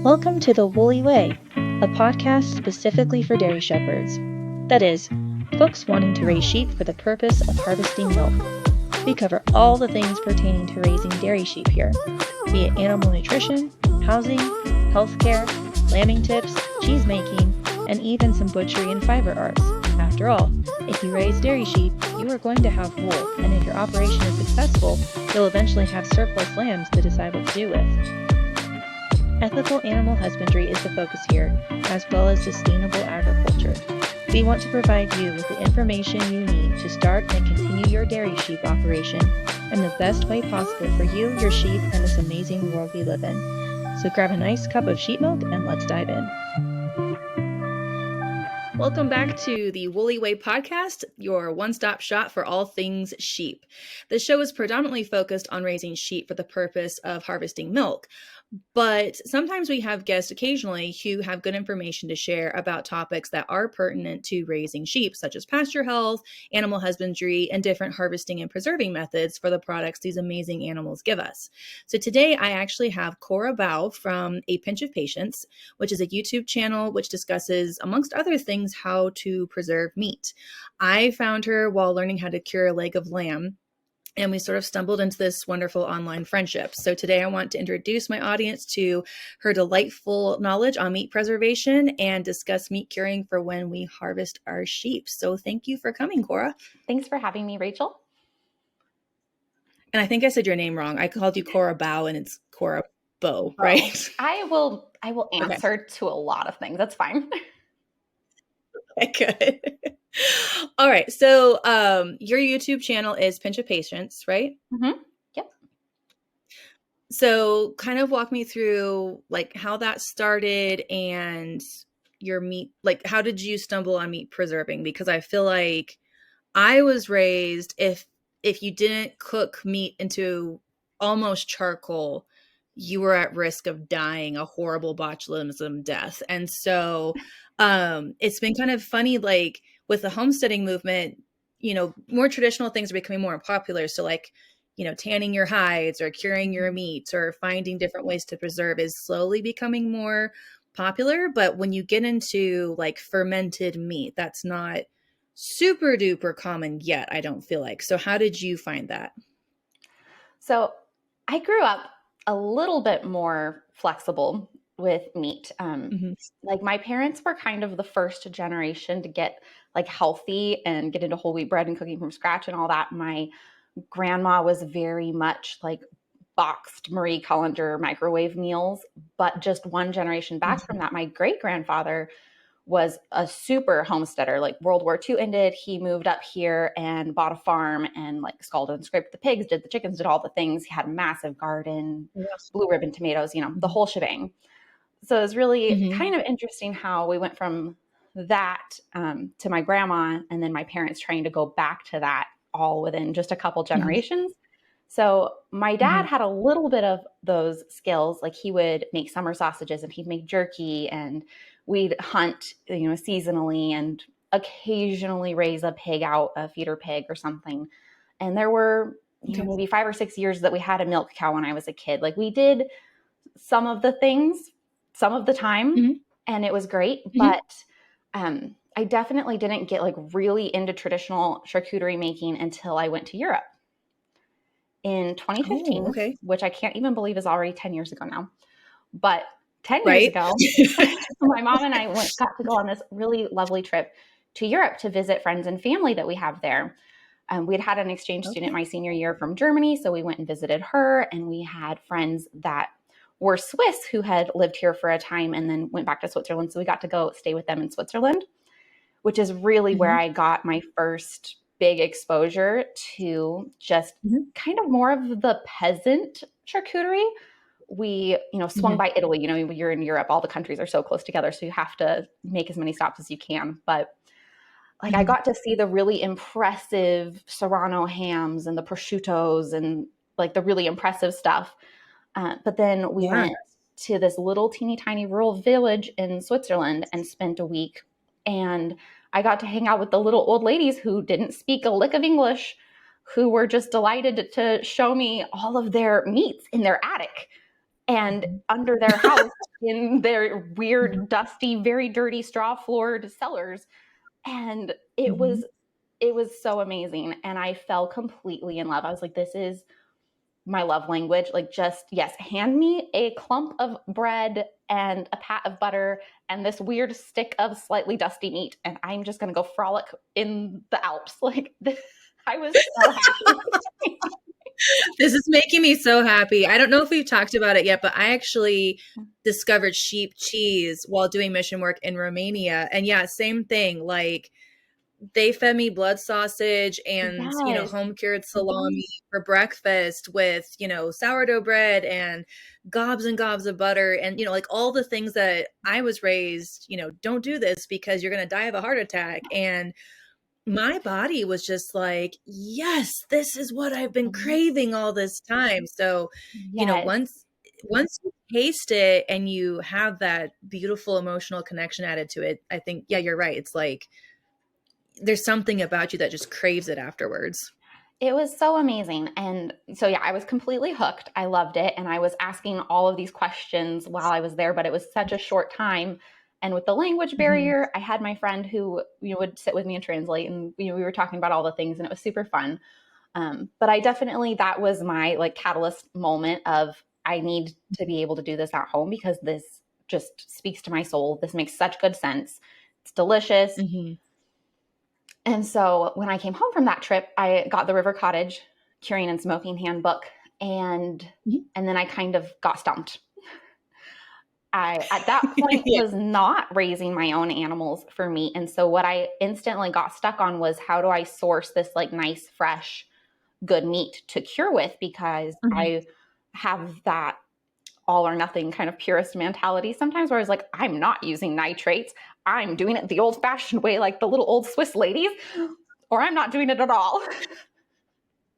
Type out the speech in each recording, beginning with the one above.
Welcome to The Woolly Way, a podcast specifically for dairy shepherds. That is, folks wanting to raise sheep for the purpose of harvesting milk. We cover all the things pertaining to raising dairy sheep here, be it animal nutrition, housing, healthcare, lambing tips, cheese making, and even some butchery and fiber arts. After all, if you raise dairy sheep, you are going to have wool, and if your operation is successful, you'll eventually have surplus lambs to decide what to do with. Ethical animal husbandry is the focus here, as well as sustainable agriculture. We want to provide you with the information you need to start and continue your dairy sheep operation in the best way possible for you, your sheep, and this amazing world we live in. So grab a nice cup of sheep milk and let's dive in. Welcome back to the Woolly Way podcast, your one-stop shop for all things sheep. The show is predominantly focused on raising sheep for the purpose of harvesting milk. But sometimes we have guests occasionally who have good information to share about topics that are pertinent to raising sheep, such as pasture health, animal husbandry, and different harvesting and preserving methods for the products these amazing animals give us. So today I actually have Cora Bowe from A Pinch of Patience, which is a YouTube channel which discusses, amongst other things, how to preserve meat. I found her while learning how to cure a leg of lamb, and we sort of stumbled into this wonderful online friendship. So today I want to introduce my audience to her delightful knowledge on meat preservation and discuss meat curing for when we harvest our sheep. So thank you for coming, Cora. Thanks for having me, Rachel. And I think I said your name wrong. I called you Cora Bowe and it's Cora Bowe, right? I will answer to a lot of things. That's fine. Okay, good. All right. So your YouTube channel is Pinch of Patience, right? Mm-hmm. Yep. So kind of walk me through like how that started and your meat, like how did you stumble on meat preserving? Because I feel like I was raised if you didn't cook meat into almost charcoal, you were at risk of dying a horrible botulism death. And so it's been kind of funny, like with the homesteading movement, you know, more traditional things are becoming more popular. So like, you know, tanning your hides or curing your meat or finding different ways to preserve is slowly becoming more popular. But when you get into like fermented meat, that's not super duper common yet, I don't feel like. So how did you find that? So I grew up a little bit more flexible with meat. Like my parents were kind of the first generation to get like healthy and get into whole wheat bread and cooking from scratch and all that. My grandma was very much like boxed Marie Callender microwave meals, but just one generation back from that, my great grandfather was a super homesteader. Like World War II ended, he moved up here and bought a farm and like scalded and scraped the pigs, did the chickens, did all the things. He had a massive garden, blue ribbon tomatoes, you know, the whole shebang. So it was really kind of interesting how we went from that to my grandma and then my parents trying to go back to that all within just a couple generations. So my dad had a little bit of those skills. Like he would make summer sausages and he'd make jerky and we'd hunt, you know, seasonally and occasionally raise a pig out, a feeder pig or something. And there were, you know, maybe 5 or 6 years that we had a milk cow when I was a kid. Like we did some of the things, some of the time, and it was great. But I definitely didn't get like really into traditional charcuterie making until I went to Europe in 2015, which I can't even believe is already 10 years ago now. But 10 years ago, my mom and I got to go on this really lovely trip to Europe to visit friends and family that we have there. We'd had an exchange student my senior year from Germany, so we went and visited her, and we had friends that were Swiss who had lived here for a time and then went back to Switzerland. So we got to go stay with them in Switzerland, which is really where I got my first big exposure to just kind of more of the peasant charcuterie. We, you know, swung by Italy. You know, you're in Europe, all the countries are so close together, so you have to make as many stops as you can. But like I got to see the really impressive Serrano hams and the prosciuttos and like the really impressive stuff. But then we went to this little teeny tiny rural village in Switzerland and spent a week. And I got to hang out with the little old ladies who didn't speak a lick of English, who were just delighted to show me all of their meats in their attic. and under their house in their weird, dusty, very dirty straw floored cellars. And it was so amazing. And I fell completely in love. I was like, this is my love language. Like, just, yes, hand me a clump of bread and a pat of butter and this weird stick of slightly dusty meat, and I'm just going to go frolic in the Alps. Like, I was so happy. This is making me so happy. I don't know if we've talked about it yet, but I actually discovered sheep cheese while doing mission work in Romania. And yeah, same thing. Like, they fed me blood sausage and, home cured salami for breakfast with, sourdough bread and gobs of butter and, like all the things that I was raised, don't do this because you're going to die of a heart attack. And my body was just like, yes, this is what I've been craving all this time. So, once you taste it and you have that beautiful emotional connection added to it, I think, yeah, you're right. It's like, there's something about you that just craves it afterwards. It was so amazing. And so, yeah, I was completely hooked. I loved it. And I was asking all of these questions while I was there, but it was such a short time. And with the language barrier, I had my friend who would sit with me and translate. And we were talking about all the things, and it was super fun. But I definitely, that was my like catalyst moment of, I need to be able to do this at home because this just speaks to my soul. This makes such good sense. It's delicious. And so when I came home from that trip, I got the River Cottage Curing and Smoking Handbook, and then I kind of got stumped. I, at that point, was not raising my own animals for meat. And so what I instantly got stuck on was, how do I source this like nice, fresh, good meat to cure with? Because I have that all or nothing kind of purist mentality sometimes, where I was like, I'm not using nitrates. I'm doing it the old fashioned way, like the little old Swiss ladies, or I'm not doing it at all.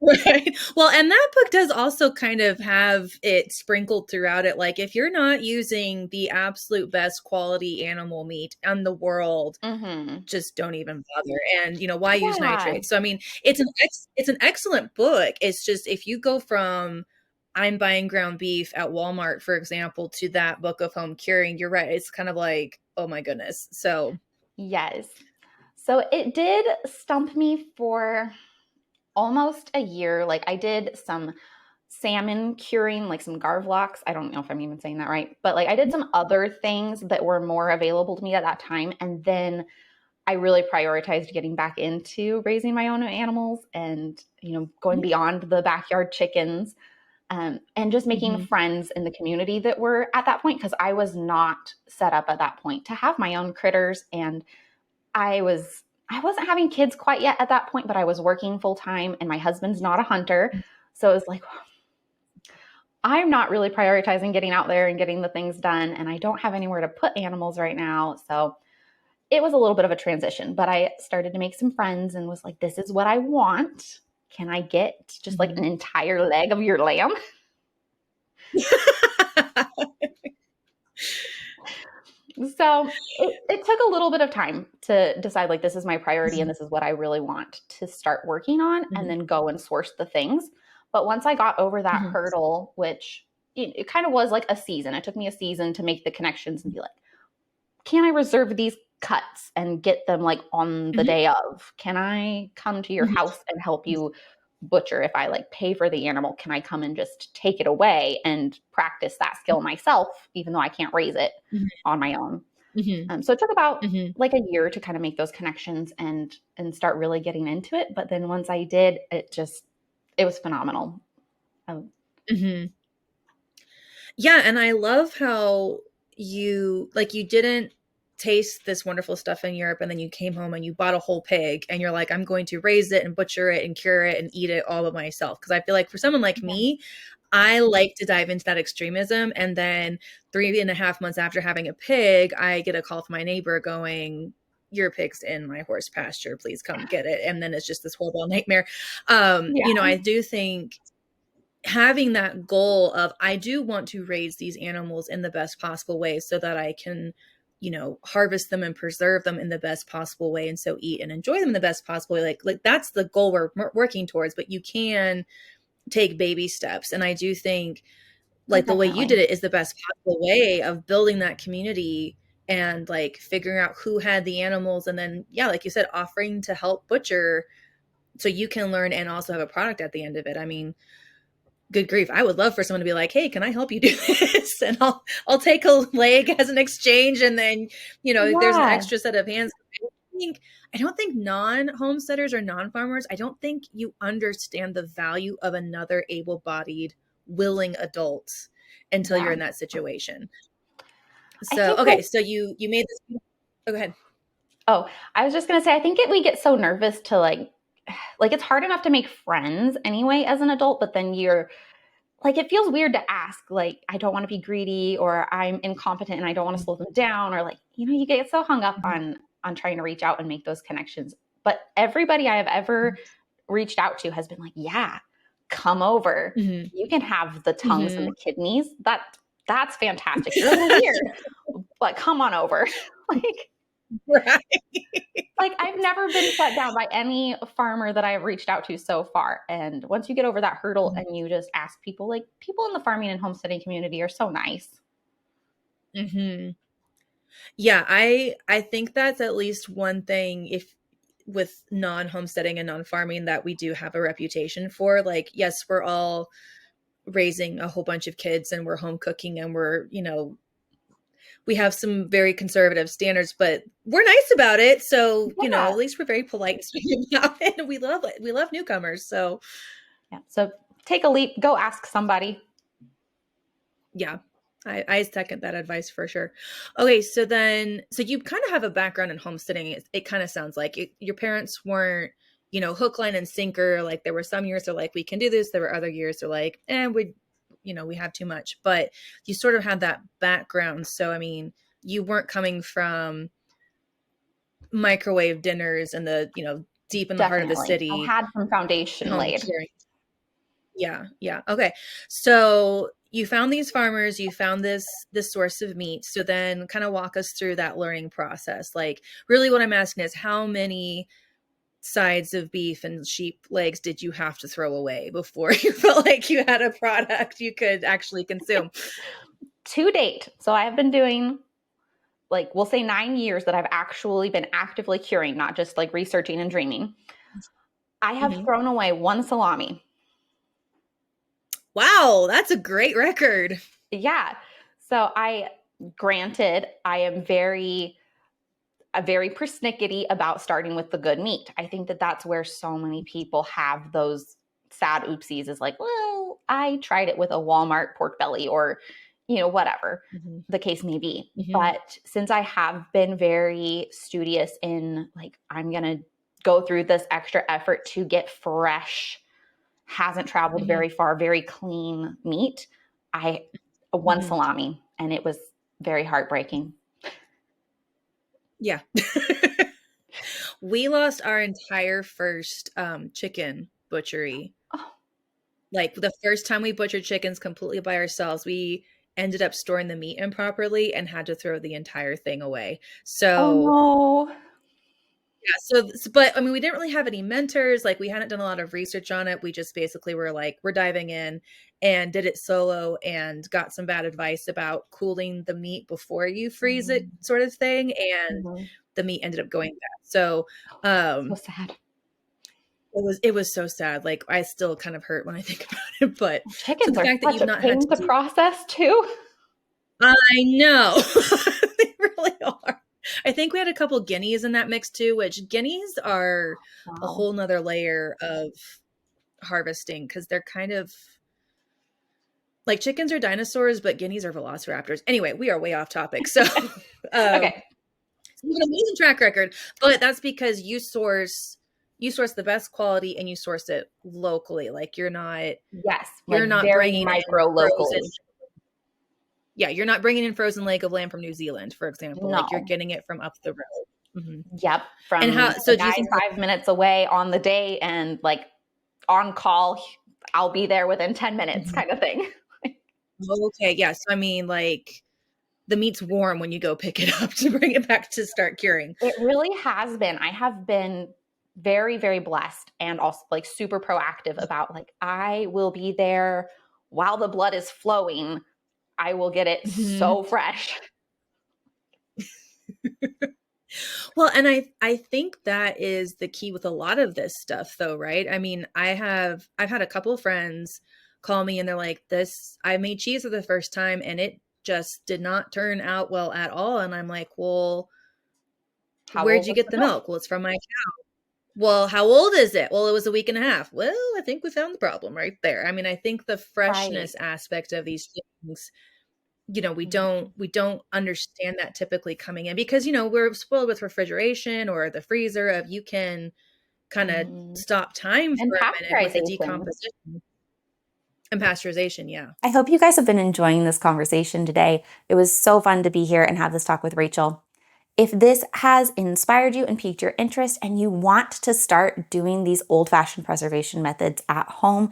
Right. Well, and that book does also kind of have it sprinkled throughout it. Like, if you're not using the absolute best quality animal meat in the world, just don't even bother. And, why use nitrates? So, I mean, it's an excellent book. It's just, if you go from I'm buying ground beef at Walmart, for example, to that book of home curing, you're right. It's kind of like, oh my goodness. So, yes. So it did stump me for almost a year. Like, I did some salmon curing, like some garvlox. I don't know if I'm even saying that right, but like I did some other things that were more available to me at that time. And then I really prioritized getting back into raising my own animals and, going beyond the backyard chickens, and just making friends in the community that were at that point. Cause I was not set up at that point to have my own critters. And I wasn't having kids quite yet at that point, but I was working full time, and my husband's not a hunter. So it was like, I'm not really prioritizing getting out there and getting the things done. And I don't have anywhere to put animals right now. So it was a little bit of a transition, but I started to make some friends and was like, this is what I want. Can I get just like an entire leg of your lamb? So it took a little bit of time to decide, like, this is my priority and this is what I really want to start working on, and then go and source the things. But once I got over that hurdle, which it kind of was like a season, it took me a season to make the connections and be like, can I reserve these cuts and get them like on the day of? Can I come to your house and help you butcher? If I like pay for the animal, can I come and just take it away and practice that skill myself, even though I can't raise it on my own? So it took about like a year to kind of make those connections and start really getting into it. But then once I did, it was phenomenal. Yeah. And I love how you didn't taste this wonderful stuff in Europe and then you came home and you bought a whole pig and you're like, I'm going to raise it and butcher it and cure it and eat it all by myself. Because I feel like for someone like me, I like to dive into that extremism. And then 3.5 months after having a pig, I get a call from my neighbor going, your pig's in my horse pasture, please come get it. And then it's just this horrible nightmare. I do think having that goal of, I do want to raise these animals in the best possible way so that I can, harvest them and preserve them in the best possible way. And so eat and enjoy them in the best possible way. Like that's the goal we're working towards, but you can take baby steps. And I do think like the way you did Definitely. it is the best possible way of building that community and like figuring out who had the animals. And then, yeah, like you said, offering to help butcher so you can learn and also have a product at the end of it. I mean, good grief. I would love for someone to be like, hey, can I help you do this? And I'll take a leg as an exchange. And then, there's an Yeah. extra set of hands. I don't think non-homesteaders or non-farmers, I don't think you understand the value of another able-bodied, willing adult until Yeah. you're in that situation. I So, think okay. So you made this. Oh, go ahead. oh, I was just going to say, I think we get so nervous to like it's hard enough to make friends anyway as an adult, but then you're like, it feels weird to ask, like, I don't want to be greedy or I'm incompetent and I don't want to slow them down, or like, you get so hung up on trying to reach out and make those connections. But everybody I have ever reached out to has been like, yeah, come over. Mm-hmm. You can have the tongues and Mm-hmm. the kidneys. That's fantastic. You're a little weird, but come on over. like Right. like I've never been shut down by any farmer that I've reached out to so far. And once you get over that hurdle and you just ask people, like people in the farming and homesteading community are so nice. Mm-hmm. Yeah, I think that's at least one thing if with non-homesteading and non-farming that we do have a reputation for. Like, yes, we're all raising a whole bunch of kids and we're home cooking and we're, we have some very conservative standards, but we're nice about it. So, Yeah. at least we're very polite about it. We love it. We love newcomers. So, Yeah. So take a leap, go ask somebody. yeah, I second that advice for sure. Okay. So you kind of have a background in homesteading. It kind of sounds like your parents weren't, hook, line, and sinker. Like there were some years they're like, we can do this. There were other years they're like, we have too much, but you sort of had that background. So, I mean, you weren't coming from microwave dinners and the, deep in the heart of the Definitely. city. I had some foundation Home laid. curing. Yeah. Yeah. Okay. So you found these farmers, you found this source of meat. So then kind of walk us through that learning process. Like really what I'm asking is how many sides of beef and sheep legs did you have to throw away before you felt like you had a product you could actually consume? To date. So I have been doing we'll say 9 years that I've actually been actively curing, not just like researching and dreaming. I have thrown away 1 salami. Wow, that's a great record. Yeah. So granted, I am very persnickety about starting with the good meat. I think that that's where so many people have those sad oopsies is like, well, I tried it with a Walmart pork belly or, whatever the case may be. But since I have been very studious in like, I'm going to go through this extra effort to get fresh, hasn't traveled very far, very clean meat, I one salami, and it was very heartbreaking. Yeah. We lost our entire first chicken butchery. Oh. Like the first time we butchered chickens completely by ourselves, we ended up storing the meat improperly and had to throw the entire thing away. So, oh no. yeah. But I mean, we didn't really have any mentors. Like we hadn't done a lot of research on it. We just basically were like, we're diving in and did it solo and got some bad advice about cooling the meat before you freeze it sort of thing. And the meat ended up going bad. So, so sad. It was so sad. Like I still kind of hurt when I think about it, but Chickens so the are fact that such you've a not pain had to process too. I know. They really are. I think we had a couple guineas in that mix too, which guineas are a whole nother layer of harvesting because they're kind of like chickens are dinosaurs, but guineas are velociraptors. Anyway, we are way off topic. So, Okay. You have an amazing track record, but that's because you source the best quality and you source it locally. Like you're not very bringing micro locals. Yeah, you're not bringing in frozen leg of lamb from New Zealand, for example. No. Like you're getting it from up the road. Yep, from and how? So do you think 5 minutes away on the day, and like on call, I'll be there within 10 minutes, kind of thing. Okay, yes. I mean, like the meat's warm when you go pick it up to bring it back to start curing. It really has been. I have been very, very blessed and also like super proactive about like, I will be there while the blood is flowing, I will get it so fresh. Well, and I think that is the key with a lot of this stuff though, right? I mean, I've had a couple of friends call me and they're like, I made cheese for the first time and it just did not turn out well at all. And I'm like, well, where'd you get the milk? Well, it's from my cow. Well, how old is it? Well, it was a week and a half. Well, I think we found the problem right there. I mean, I think the freshness aspect of these things, we don't understand that typically coming in because, we're spoiled with refrigeration or the freezer of you can kind of stop time for a minute with the decomposition and pasteurization. Yeah. I hope you guys have been enjoying this conversation today. It was so fun to be here and have this talk with Rachel. If this has inspired you and piqued your interest and you want to start doing these old-fashioned preservation methods at home,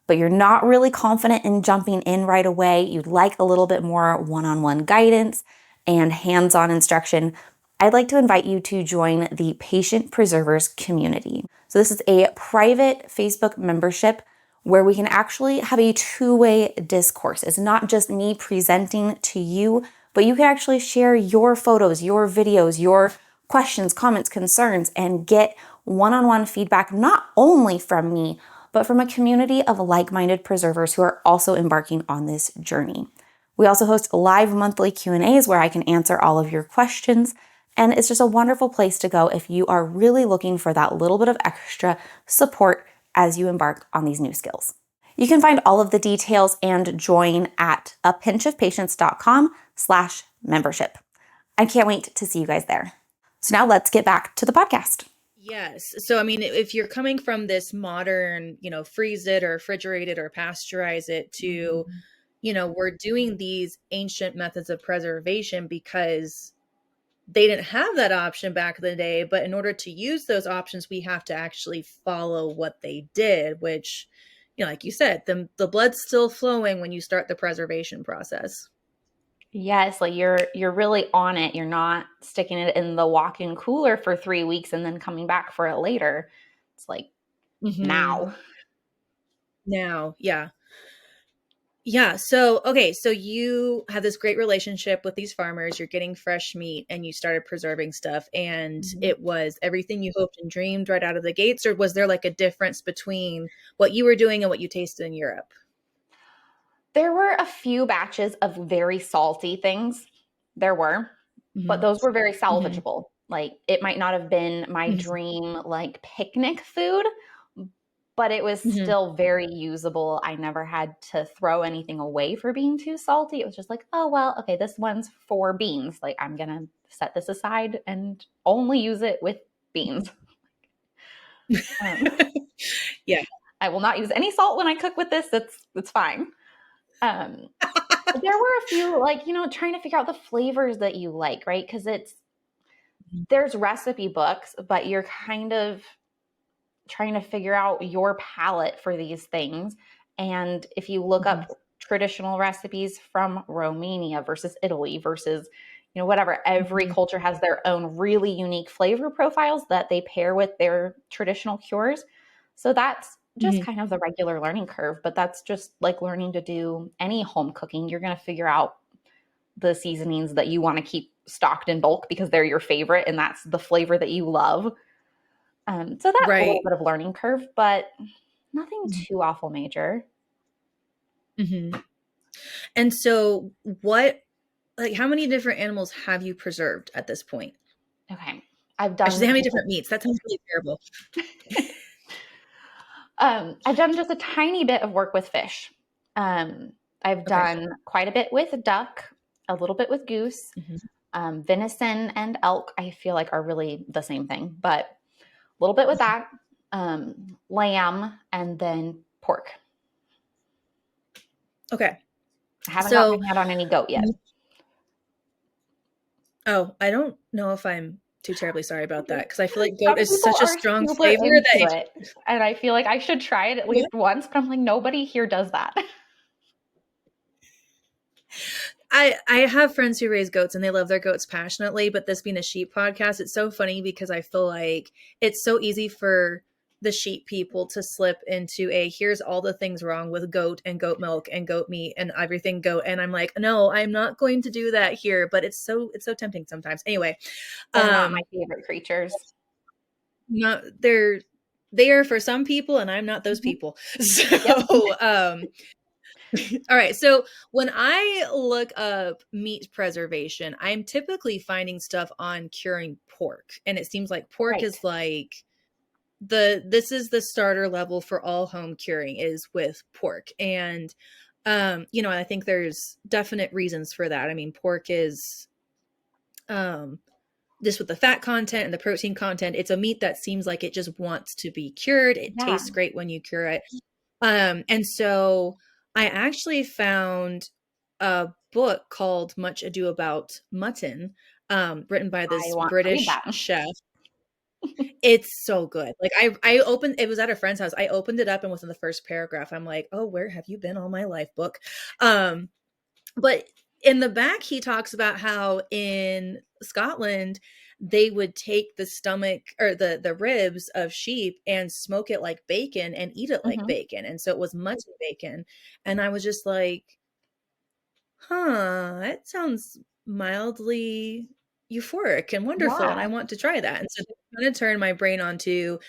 but you're not really confident in jumping in right away, you'd like a little bit more one-on-one guidance and hands-on instruction, I'd like to invite you to join the Patient Preservers community. So this is a private Facebook membership where we can actually have a two-way discourse. It's not just me presenting to you, but you can actually share your photos, your videos, your questions, comments, concerns, and get one-on-one feedback, not only from me, but from a community of like-minded preservers who are also embarking on this journey. We also host live monthly Q&As where I can answer all of your questions, and it's just a wonderful place to go if you are really looking for that little bit of extra support as you embark on these new skills. You can find all of the details and join at apinchofpatience.com/membership. I can't wait to see you guys there. So now let's get back to the podcast. Yes. So, I mean, if you're coming from this modern, freeze it or refrigerate it or pasteurize it to, we're doing these ancient methods of preservation because they didn't have that option back in the day. But in order to use those options, we have to actually follow what they did, which, like you said, the blood's still flowing when you start the preservation process. Yes, like you're really on it. You're not sticking it in the walk-in cooler for 3 weeks and then coming back for it later. It's like now. Yeah. Yeah. So, okay. So you have this great relationship with these farmers, you're getting fresh meat and you started preserving stuff and it was everything you hoped and dreamed right out of the gates, or was there like a difference between what you were doing and what you tasted in Europe? There were a few batches of very salty things. There were, but those were very salvageable. Like it might not have been my dream, like picnic food, but it was still very usable. I never had to throw anything away for being too salty. It was just like, oh, well, okay, this one's for beans. Like I'm going to set this aside and only use it with beans. Yeah. I will not use any salt when I cook with this. It's fine. There were a few, like, trying to figure out the flavors that you like, right? Because there's recipe books, but you're kind of trying to figure out your palate for these things. And if you look up traditional recipes from Romania versus Italy versus, whatever, every culture has their own really unique flavor profiles that they pair with their traditional cures. So that's just kind of the regular learning curve, but that's just like learning to do any home cooking. You're going to figure out the seasonings that you want to keep stocked in bulk because they're your favorite and that's the flavor that you love. So that's a little bit of learning curve, but nothing too awful major. And so how many different animals have you preserved at this point? Okay. I've done. How many different meats? That sounds really terrible. I've done just a tiny bit of work with fish. I've done quite a bit with duck, a little bit with goose, venison and elk. I feel like are really the same thing, but a little bit with that, lamb, and then pork. Okay. I haven't got my hand on any goat yet. Oh, I don't know if I'm too terribly sorry about that because I feel like goat is such a strong flavor that and I feel like I should try it at least once, but I'm like, nobody here does that. I have friends who raise goats and they love their goats passionately, but this being a sheep podcast, it's so funny because I feel like it's so easy for the sheep people to slip into here's all the things wrong with goat and goat milk and goat meat and everything goat. And I'm like, no, I'm not going to do that here. But it's so tempting sometimes. Anyway. They're not my favorite creatures. No, they are for some people, and I'm not those people. So, all right. So when I look up meat preservation, I'm typically finding stuff on curing pork. And it seems like pork is like this is the starter level for all home curing is with pork. And, I think there's definite reasons for that. I mean, pork is, just with the fat content and the protein content, it's a meat that seems like it just wants to be cured. It tastes great when you cure it. And so I actually found a book called Much Ado About Mutton, written by this British chef. It's so good. Like I opened, it was at a friend's house. I opened it up and within the first paragraph, I'm like, oh, where have you been all my life, book? But in the back, he talks about how in Scotland, they would take the stomach or the ribs of sheep and smoke it like bacon and eat it like bacon. And so it was mutton bacon. And I was just like, that sounds mildly euphoric and wonderful. And I want to try that. And so I kind of turned my brain onto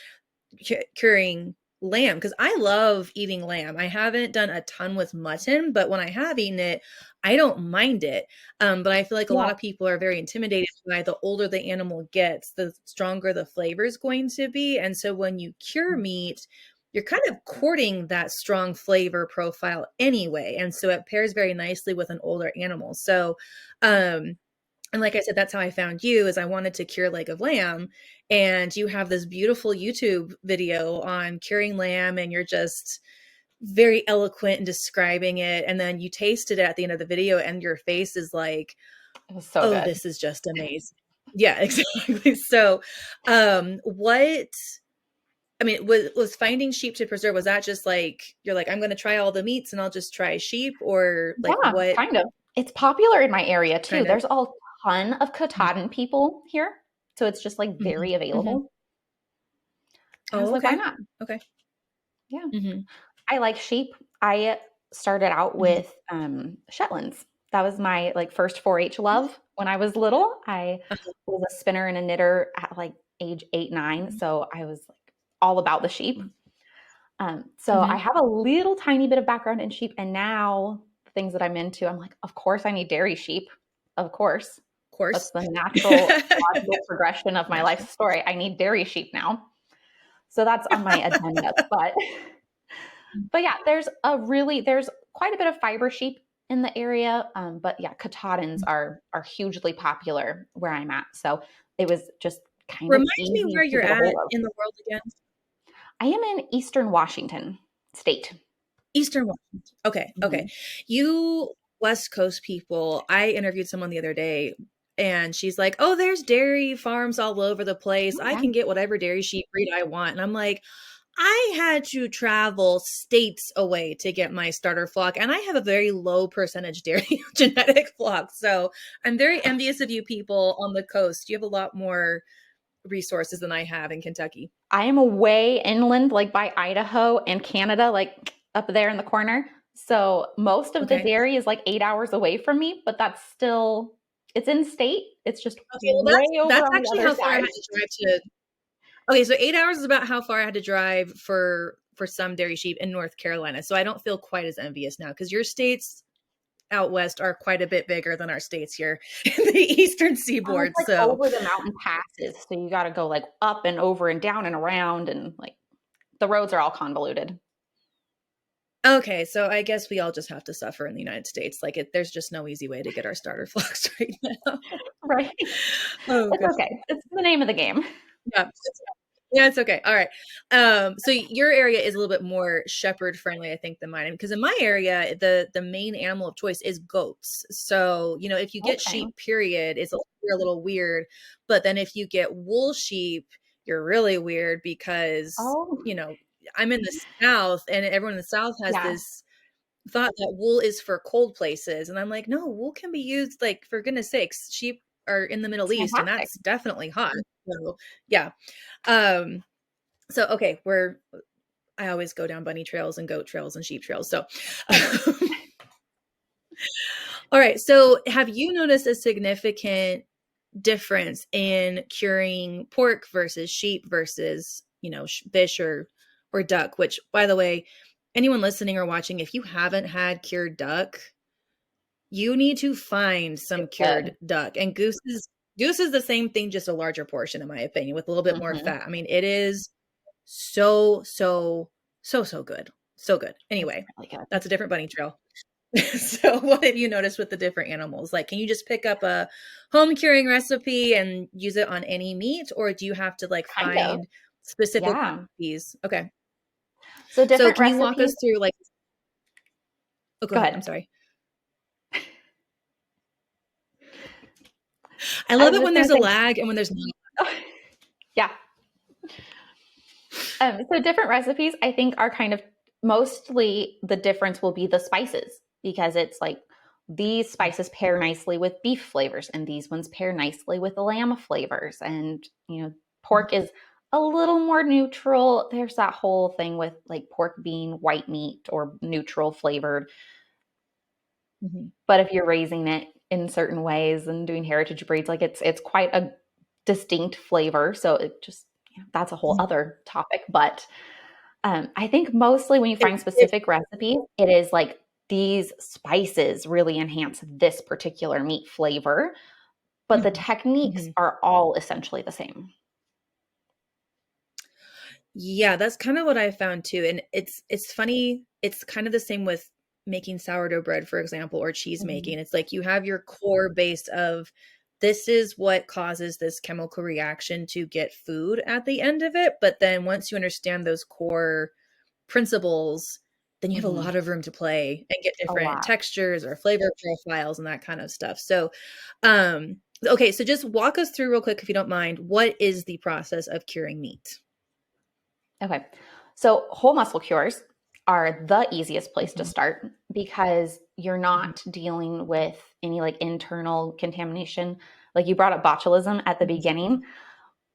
curing lamb because I love eating lamb. I haven't done a ton with mutton, but when I have eaten it, I don't mind it. But I feel like a lot of people are very intimidated by the older the animal gets, the stronger the flavor is going to be. And so when you cure meat, you're kind of courting that strong flavor profile anyway. And so it pairs very nicely with an older animal. So, and like I said, that's how I found you is I wanted to cure leg of lamb. And you have this beautiful YouTube video on curing lamb and you're just very eloquent in describing it. And then you tasted it at the end of the video and your face is like, it was so good. This is just amazing. Yeah, exactly. So was finding sheep to preserve, was that just like, you're like, I'm going to try all the meats and I'll just try sheep or like what? Kind of. It's popular in my area too. There's a ton of Katahdin people here. So it's just like very available. I was like, why not? Okay. Yeah. I like sheep. I started out with Shetlands. That was my like first 4-H love when I was little. I was a spinner and a knitter at like age 8, 9. So I was like all about the sheep. So I have a little tiny bit of background in sheep. And now the things that I'm into, I'm like, of course I need dairy sheep. Of course. That's the natural logical progression of my life story. I need dairy sheep now. So that's on my agenda. But yeah, there's quite a bit of fiber sheep in the area. But yeah, Katahdins are hugely popular where I'm at. So it was just kind of easy. Remind me where you're at in the world again. I am in Eastern Washington State. Eastern Washington. Okay. You West Coast people, I interviewed someone the other day and she's like, oh, there's dairy farms all over the place. I can get whatever dairy sheep breed I want. And I'm like, I had to travel states away to get my starter flock. And I have a very low percentage dairy genetic flock. So I'm very envious of you people on the coast. You have a lot more resources than I have in Kentucky. I am away inland, like by Idaho and Canada, like up there in the corner. So most of the dairy is like 8 hours away from me, but that's still, it's in state. It's just way over that's on actually the other how far side. I had to drive to. Okay, so 8 hours is about how far I had to drive for some dairy sheep in North Carolina. So I don't feel quite as envious now because your states out west are quite a bit bigger than our states here in the eastern seaboard. It's like over the mountain passes. So you got to go like up and over and down and around and like the roads are all convoluted. Okay, so I guess we all just have to suffer in the United States. Like there's just no easy way to get our starter flocks right now. Right. It's okay. It's the name of the game. Yeah, it's okay. All right. So your area is a little bit more shepherd friendly, I think, than mine. Because in my area, the main animal of choice is goats. So, if you get sheep, period, you're a little weird. But then if you get wool sheep, you're really weird because, I'm in the South and everyone in the South has this thought that wool is for cold places. And I'm like, no, wool can be used, like, for goodness sakes, sheep are in the Middle East and that's definitely hot. So, yeah. So, okay, I always go down bunny trails and goat trails and sheep trails. So, all right. So have you noticed a significant difference in curing pork versus sheep versus, fish or duck, which, by the way, anyone listening or watching, if you haven't had cured duck, you need to find some cured duck. And goose is the same thing, just a larger portion, in my opinion, with a little bit more fat. I mean, it is so good. So good. Anyway, really good. That's a different bunny trail. So what have you noticed with the different animals? Like, can you just pick up a home curing recipe and use it on any meat, or do you have to find specific recipes? Okay. So different can recipes. You walk us through go ahead. I'm sorry. I love it when there's a lag and when there's not. Yeah. So different recipes, I think, are kind of mostly the difference will be the spices, because it's like these spices pair nicely with beef flavors and these ones pair nicely with lamb flavors. And, pork is a little more neutral. There's that whole thing with pork being white meat or neutral flavored. But if you're raising it in certain ways and doing heritage breeds, it's quite a distinct flavor. So it just, that's a whole other topic. But I think mostly when you find specific recipes, it is these spices really enhance this particular meat flavor, but the techniques are all essentially the same. Yeah, that's kind of what I found too. And it's funny. It's kind of the same with making sourdough bread, for example, or cheese making. It's like you have your core base of this is what causes this chemical reaction to get food at the end of it. But then once you understand those core principles, then you have a lot of room to play and get different textures or flavor profiles and that kind of stuff. So, okay. So just walk us through real quick, if you don't mind, what is the process of curing meat? Okay. So whole muscle cures are the easiest place to start, because you're not dealing with any internal contamination. Like you brought up botulism at the beginning.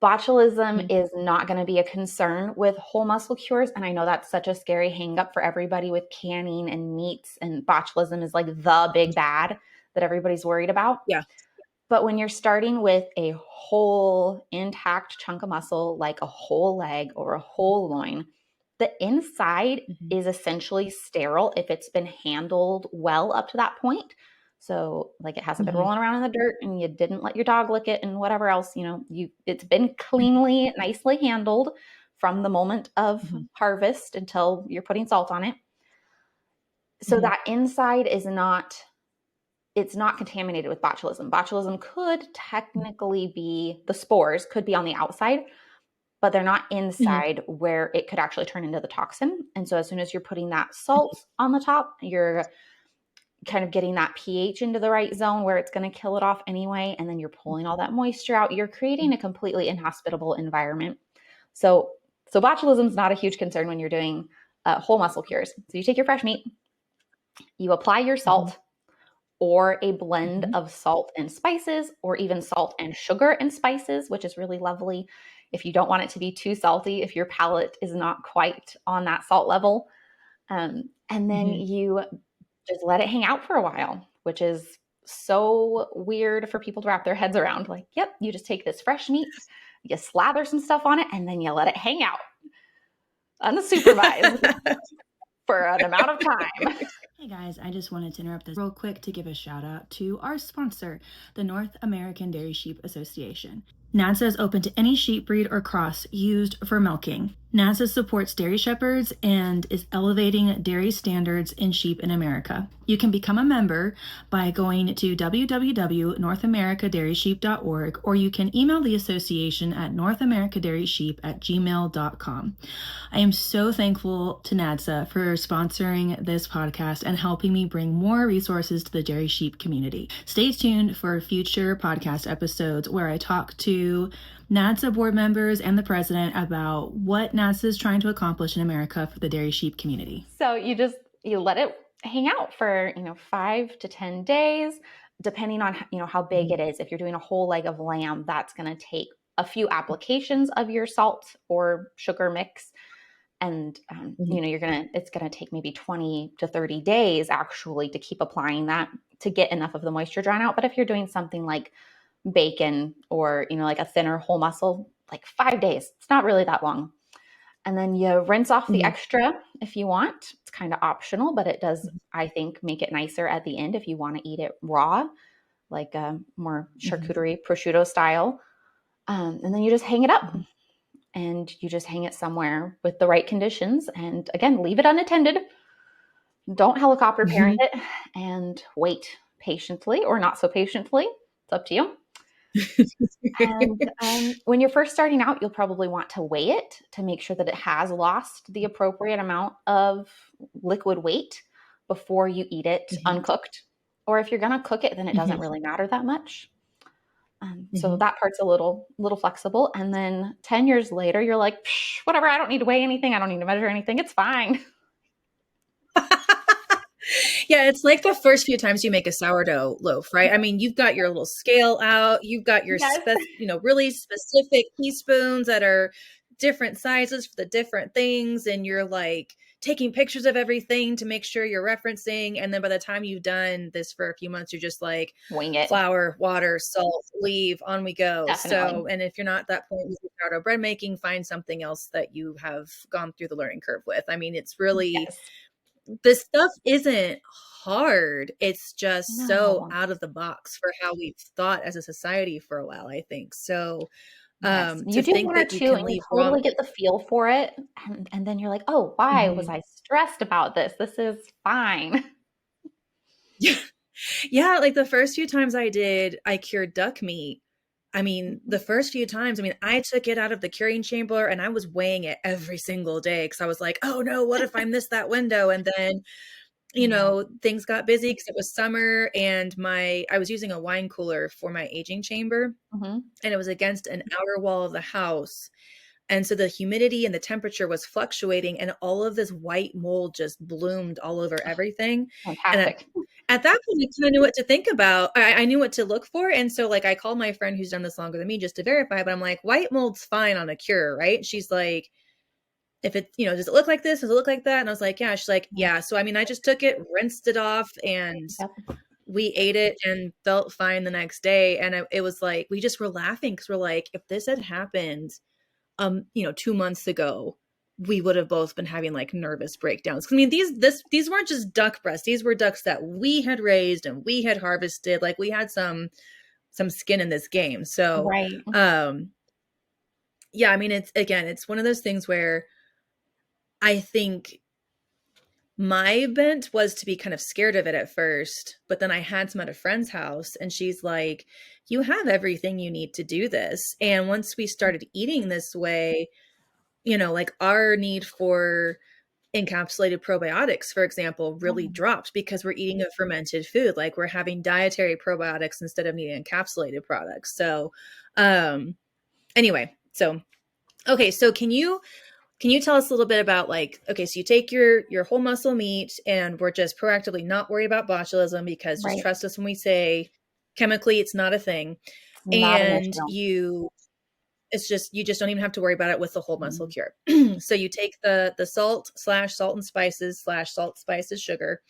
Botulism is not going to be a concern with whole muscle cures. And I know that's such a scary hang up for everybody with canning and meats, and botulism is the big bad that everybody's worried about. Yeah. But when you're starting with a whole intact chunk of muscle, like a whole leg or a whole loin, the inside is essentially sterile if it's been handled well up to that point. So it hasn't been rolling around in the dirt and you didn't let your dog lick it and whatever else, it's been cleanly, nicely handled from the moment of harvest until you're putting salt on it. So that inside it's not contaminated with botulism. Botulism could technically be, the spores could be on the outside, but they're not inside where it could actually turn into the toxin. And so as soon as you're putting that salt on the top, you're kind of getting that pH into the right zone where it's going to kill it off anyway. And then you're pulling all that moisture out. You're creating a completely inhospitable environment. So botulism is not a huge concern when you're doing whole muscle cures. So you take your fresh meat, you apply your salt, or a blend of salt and spices, or even salt and sugar and spices, which is really lovely if you don't want it to be too salty, if your palate is not quite on that salt level. And then you just let it hang out for a while, which is so weird for people to wrap their heads around. Yep, you just take this fresh meat, you slather some stuff on it, and then you let it hang out unsupervised for an amount of time. Hey guys, I just wanted to interrupt this real quick to give a shout out to our sponsor, the North American Dairy Sheep Association. NADSA is open to any sheep breed or cross used for milking. NADSA supports dairy shepherds and is elevating dairy standards in sheep in America. You can become a member by going to www.northamericadairysheep.org, or you can email the association at northamericadairysheep@gmail.com. I am so thankful to NADSA for sponsoring this podcast and helping me bring more resources to the dairy sheep community. Stay tuned for future podcast episodes where I talk to NADSA board members and the president about what NADSA is trying to accomplish in America for the dairy sheep community. So you let it hang out for 5 to 10 days, depending on how big it is. If you're doing a whole leg of lamb, that's going to take a few applications of your salt or sugar mix. And, it's going to take maybe 20 to 30 days actually to keep applying that to get enough of the moisture drawn out. But if you're doing something like bacon or, like a thinner whole muscle, like 5 days, it's not really that long. And then you rinse off the extra if you want. It's kind of optional, but it does, I think, make it nicer at the end if you want to eat it raw, like more charcuterie prosciutto style. And then you just hang it up. And you just hang it somewhere with the right conditions. And again, leave it unattended. Don't helicopter parent it, and wait patiently or not so patiently. It's up to you. And when you're first starting out, you'll probably want to weigh it to make sure that it has lost the appropriate amount of liquid weight before you eat it uncooked. Or if you're going to cook it, then it doesn't really matter that much. So that part's a little flexible. And then 10 years later, you're like, whatever, I don't need to weigh anything. I don't need to measure anything. It's fine. Yeah, it's like the first few times you make a sourdough loaf, right? I mean, you've got your little scale out. You've got your, really specific teaspoons that are different sizes for the different things. And you're like taking pictures of everything to make sure you're referencing. And then by the time you've done this for a few months, you're just like, wing it. Flour, water, salt, leave, on we go. Definitely. So, and if you're not at that point with sourdough bread making, find something else that you have gone through the learning curve with. I mean, it's really, this stuff isn't hard. It's just so out of the box for how we've thought as a society for a while, I think. So, you do one or two and you totally get the feel for it. And then you're like, oh, why was I stressed about this? This is fine. Yeah. Like the first few times I cured duck meat. I mean, the first few times, I took it out of the curing chamber and I was weighing it every single day because I was like, oh no, what if I miss that window? And then, things got busy because it was summer and I was using a wine cooler for my aging chamber and it was against an outer wall of the house. And so the humidity and the temperature was fluctuating and all of this white mold just bloomed all over everything. Fantastic. And at that point, I kind of knew what to think about. I knew what to look for. And so I called my friend who's done this longer than me just to verify, but I'm like, white mold's fine on a cure, right? She's like, if it, does it look like this? Does it look like that? And I was like, yeah. She's like, yeah. So, I just took it, rinsed it off and we ate it and felt fine the next day. And it was like, we just were laughing because we're like, if this had happened, 2 months ago, we would have both been having like nervous breakdowns. I mean, these weren't just duck breasts. These were ducks that we had raised and we had harvested. Like we had some skin in this game. So, yeah, it's one of those things where I think my bent was to be kind of scared of it at first, but then I had some at a friend's house and she's like, you have everything you need to do this. And once we started eating this way, like our need for encapsulated probiotics, for example, really dropped because we're eating a fermented food. Like we're having dietary probiotics instead of needing encapsulated products. So, anyway, okay. So can you tell us a little bit about so you take your whole muscle meat and we're just proactively not worried about botulism because just trust us when we say chemically, it's not a thing. And you just don't even have to worry about it with the whole muscle cure. So you take the salt and spices salt spices sugar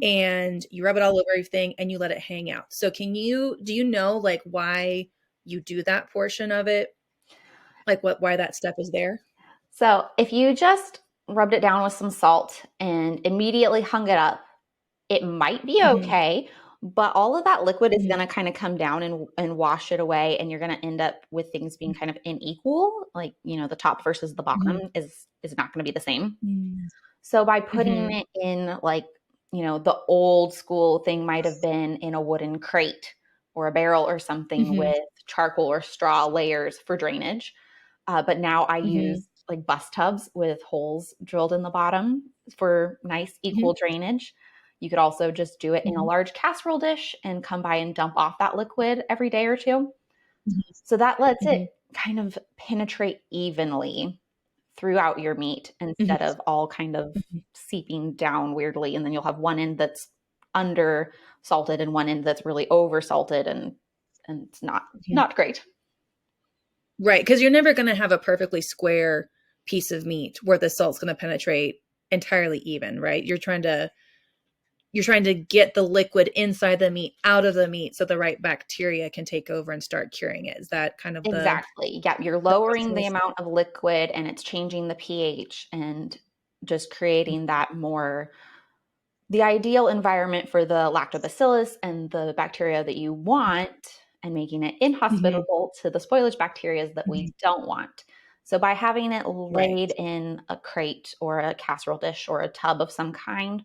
and you rub it all over everything and you let it hang out. So do you know like why you do that portion of it? Like why that step is there? So if you just rubbed it down with some salt and immediately hung it up, it might be okay, but all of that liquid is going to kind of come down and wash it away. And you're going to end up with things being kind of unequal. Like, the top versus the bottom is not going to be the same. So by putting it in like, the old school thing might've been in a wooden crate or a barrel or something with charcoal or straw layers for drainage. But now I use like bus tubs with holes drilled in the bottom for nice equal drainage. You could also just do it in a large casserole dish and come by and dump off that liquid every day or two. So that lets it kind of penetrate evenly throughout your meat instead of all kind of seeping down weirdly. And then you'll have one end that's under salted and one end that's really over salted and it's not great. Right. Because you're never going to have a perfectly square piece of meat where the salt's going to penetrate entirely even, right? You're trying to get the liquid inside the meat out of the meat so the right bacteria can take over and start curing it. Is that kind of Exactly. Yeah, you're lowering the amount of liquid and it's changing the pH and just creating that more the ideal environment for the lactobacillus and the bacteria that you want, and making it inhospitable to the spoilage bacteria that we don't want. So by having it laid in a crate or a casserole dish or a tub of some kind,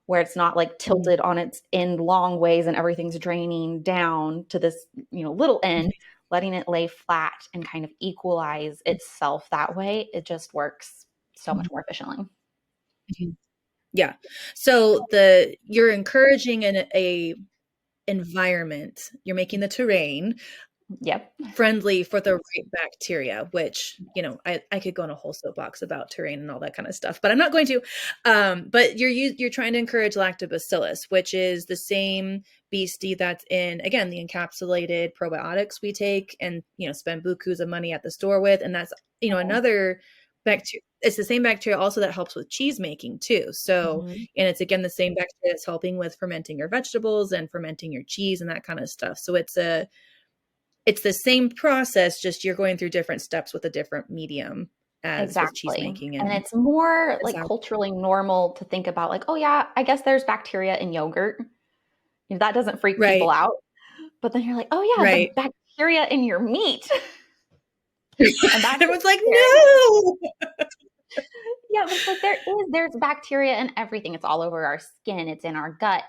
where it's not like tilted on its end long ways and everything's draining down to this, little end, letting it lay flat and kind of equalize itself that way, it just works so much more efficiently. Yeah. So you're encouraging a environment, you're making the terrain friendly for the right bacteria, which, I could go on a whole soapbox about terrain and all that kind of stuff, but I'm not going to. But you're trying to encourage lactobacillus, which is the same beastie that's in, again, the encapsulated probiotics we take and, spend bukus of money at the store with. And that's, another bacteria. It's the same bacteria also that helps with cheese making too. So, and it's again, the same bacteria that's helping with fermenting your vegetables and fermenting your cheese and that kind of stuff. So it's the same process, just you're going through different steps with a different medium as with cheese making. And it's more like culturally normal to think about like, oh yeah, I guess there's bacteria in yogurt. That doesn't freak people out. But then you're like, oh yeah, the bacteria in your meat. And everyone's like, no. Yeah, but it's like there's bacteria in everything. It's all over our skin. It's in our gut.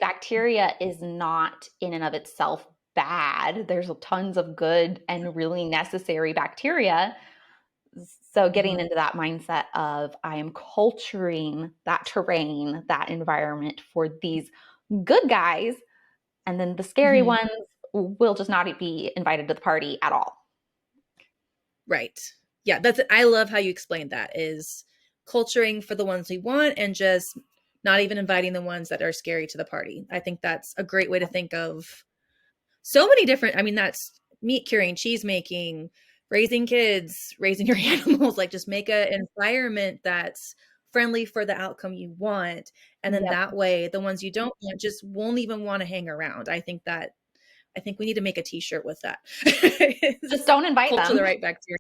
Bacteria is not in and of itself bad. There's tons of good and really necessary bacteria. So getting into that mindset of I am culturing that terrain, that environment for these good guys, and then the scary ones will just not be invited to the party at all. Right. Yeah, I love how you explained that, is culturing for the ones we want and just not even inviting the ones that are scary to the party. I think that's a great way to think of so many different, that's meat curing, cheese making, raising kids, raising your animals, like just make an environment that's friendly for the outcome you want. And then that way, the ones you don't want just won't even want to hang around. I think we need to make a t-shirt with that. Just don't invite them. To the right bacteria.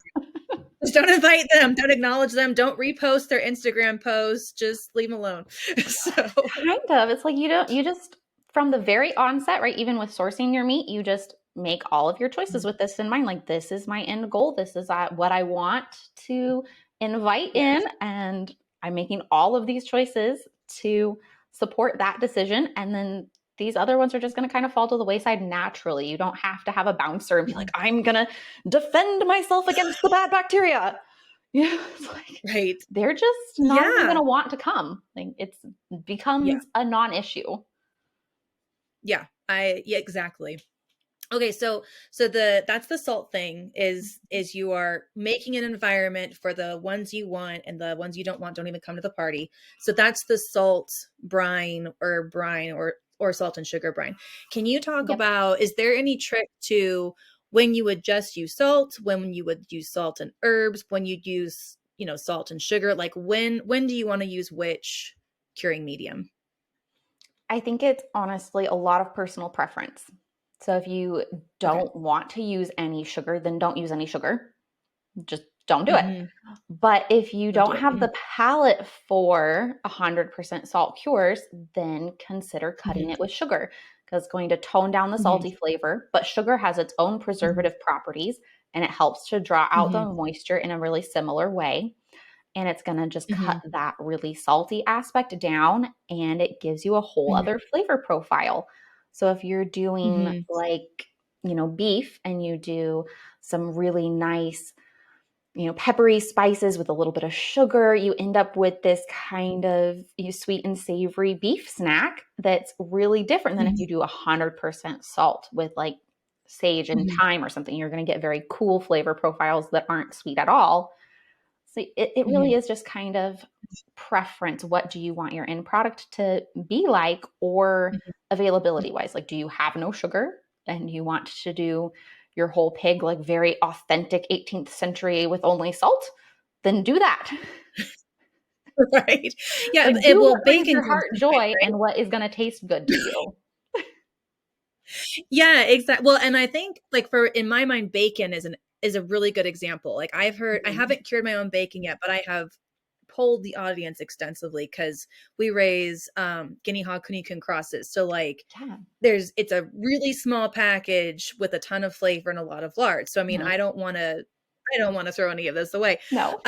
Just don't invite them. Don't acknowledge them. Don't repost their Instagram posts. Just leave them alone. So kind of, it's like you just from the very onset, right? Even with sourcing your meat, you just make all of your choices with this in mind. Like, this is my end goal. This is what I want to invite in. And I'm making all of these choices to support that decision. And then these other ones are just going to kind of fall to the wayside naturally. You don't have to have a bouncer and be like, I'm going to defend myself against the bad bacteria. It's like, they're just not even going to want to come. Like, it becomes a non-issue. Yeah, exactly. Okay, so that's the salt thing is you are making an environment for the ones you want, and the ones you don't want don't even come to the party. So that's the salt brine or salt and sugar brine. Can you talk about, is there any trick to when you would just use salt, when you would use salt and herbs, when you'd use, salt and sugar? Like when do you want to use which curing medium? I think it's honestly a lot of personal preference. So if you don't want to use any sugar, then don't use any sugar. Just don't do it. But if you don't have the palate for 100% salt cures, then consider cutting it with sugar, because it's going to tone down the salty flavor. But sugar has its own preservative properties, and it helps to draw out the moisture in a really similar way. And it's going to just cut that really salty aspect down, and it gives you a whole other flavor profile. So if you're doing beef, and you do some really nice, peppery spices with a little bit of sugar, you end up with this kind of sweet and savory beef snack that's really different than if you do 100% salt with like sage and thyme or something. You're going to get very cool flavor profiles that aren't sweet at all. So it really is just kind of preference. What do you want your end product to be like, or availability wise? Like, do you have no sugar and you want to do your whole pig like very authentic 18th century with only salt, then do that. Right. Yeah. Like, do Well, what brings bacon your comes heart to mind, joy right? and what is going to taste good to you. Yeah, exactly. Well, and I think like in my mind, bacon is a really good example. Like I haven't cured my own bacon yet, but I have polled the audience extensively because we raise guinea hog Kunekun crosses. So like Yeah. it's a really small package with a ton of flavor and a lot of lard. So I mean, I don't want to throw any of this away. No.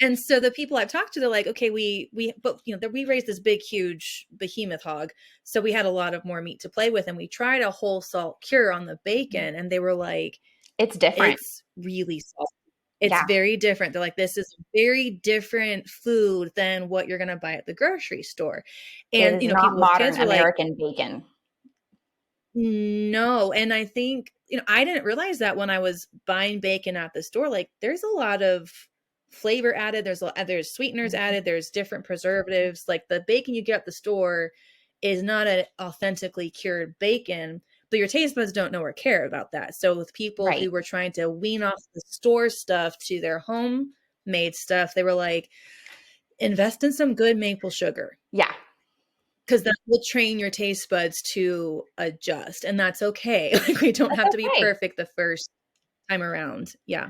And so the people I've talked to, they're like, okay, we raised this big, huge behemoth hog. So we had a lot of more meat to play with. And we tried a whole salt cure on the bacon. And they were like, it's different. It's really salty. It's Yeah. very different. They're like, this is very different food than what you're going to buy at the grocery store. And, It is people not with kids modern were like, American bacon. no. And I think, I didn't realize that when I was buying bacon at the store, like there's a lot of flavor added. There's sweeteners added. There's different preservatives. Like the bacon you get at the store is not an authentically cured bacon, but your taste buds don't know or care about that. So with people who were trying to wean off the store stuff to their homemade stuff, they were like, invest in some good maple sugar. Yeah. Because that will train your taste buds to adjust. And that's okay. Like we don't have to be perfect the first time around. Yeah.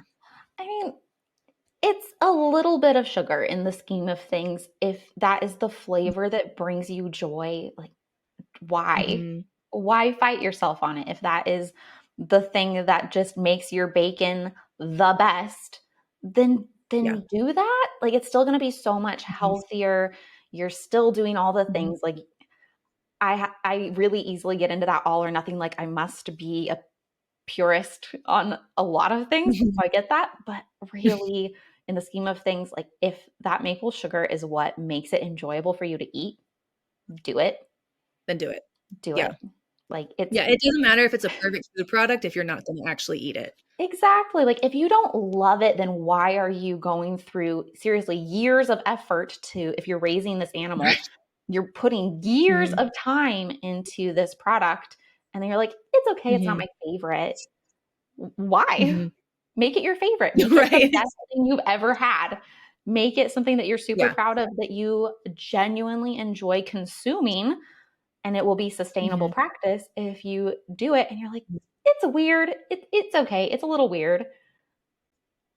I mean, it's a little bit of sugar in the scheme of things. If that is the flavor that brings you joy, like why? Mm-hmm. Why fight yourself on it? If that is the thing that just makes your bacon the best, then do that. Like it's still going to be so much healthier. You're still doing all the things. Like I really easily get into that all or nothing. Like I must be a purist on a lot of things. So I get that. But really, in the scheme of things, like if that maple sugar is what makes it enjoyable for you to eat, do it. Then do it. Do it. Like it doesn't matter if it's a perfect food product if you're not going to actually eat it. Exactly. Like if you don't love it, then why are you going through seriously years of effort if you're raising this animal, you're putting years of time into this product and then you're like, it's okay. It's not my favorite. Why? Make it your favorite. Make it the best thing you've ever had. Make it something that you're super proud of, that you genuinely enjoy consuming. And it will be sustainable practice if you do it and you're like, it's weird. It's okay. It's a little weird.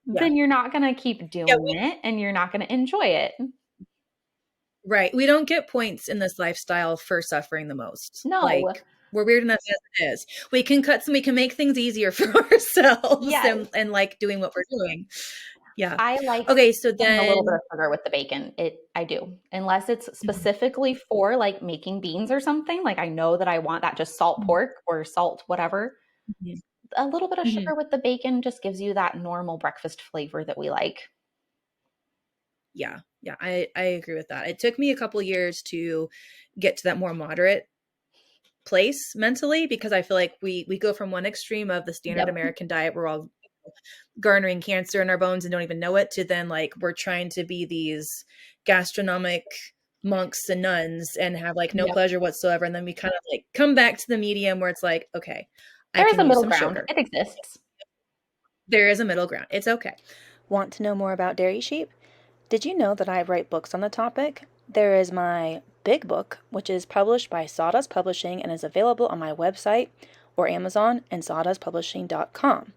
Then you're not going to keep doing it and you're not going to enjoy it. Right. We don't get points in this lifestyle for suffering the most. No. Like, we're weird enough as it is. We can make things easier for ourselves and like doing what we're doing. Yeah. I like so then a little bit of sugar with the bacon. I do. Unless it's specifically for like making beans or something. Like I know that I want that just salt pork or salt whatever. A little bit of sugar with the bacon just gives you that normal breakfast flavor that we like. Yeah. Yeah. I agree with that. It took me a couple years to get to that more moderate place mentally, because I feel like we go from one extreme of the standard American diet, we're all garnering cancer in our bones and don't even know it, to then like we're trying to be these gastronomic monks and nuns and have like no pleasure whatsoever. And then we kind of like come back to the medium where it's like, okay, there's a middle ground. Sugar. It exists. There is a middle ground. It's okay. Want to know more about dairy sheep? Did you know that I write books on the topic? There is my big book, which is published by Sawdust Publishing and is available on my website or Amazon and sawdustpublishing.com.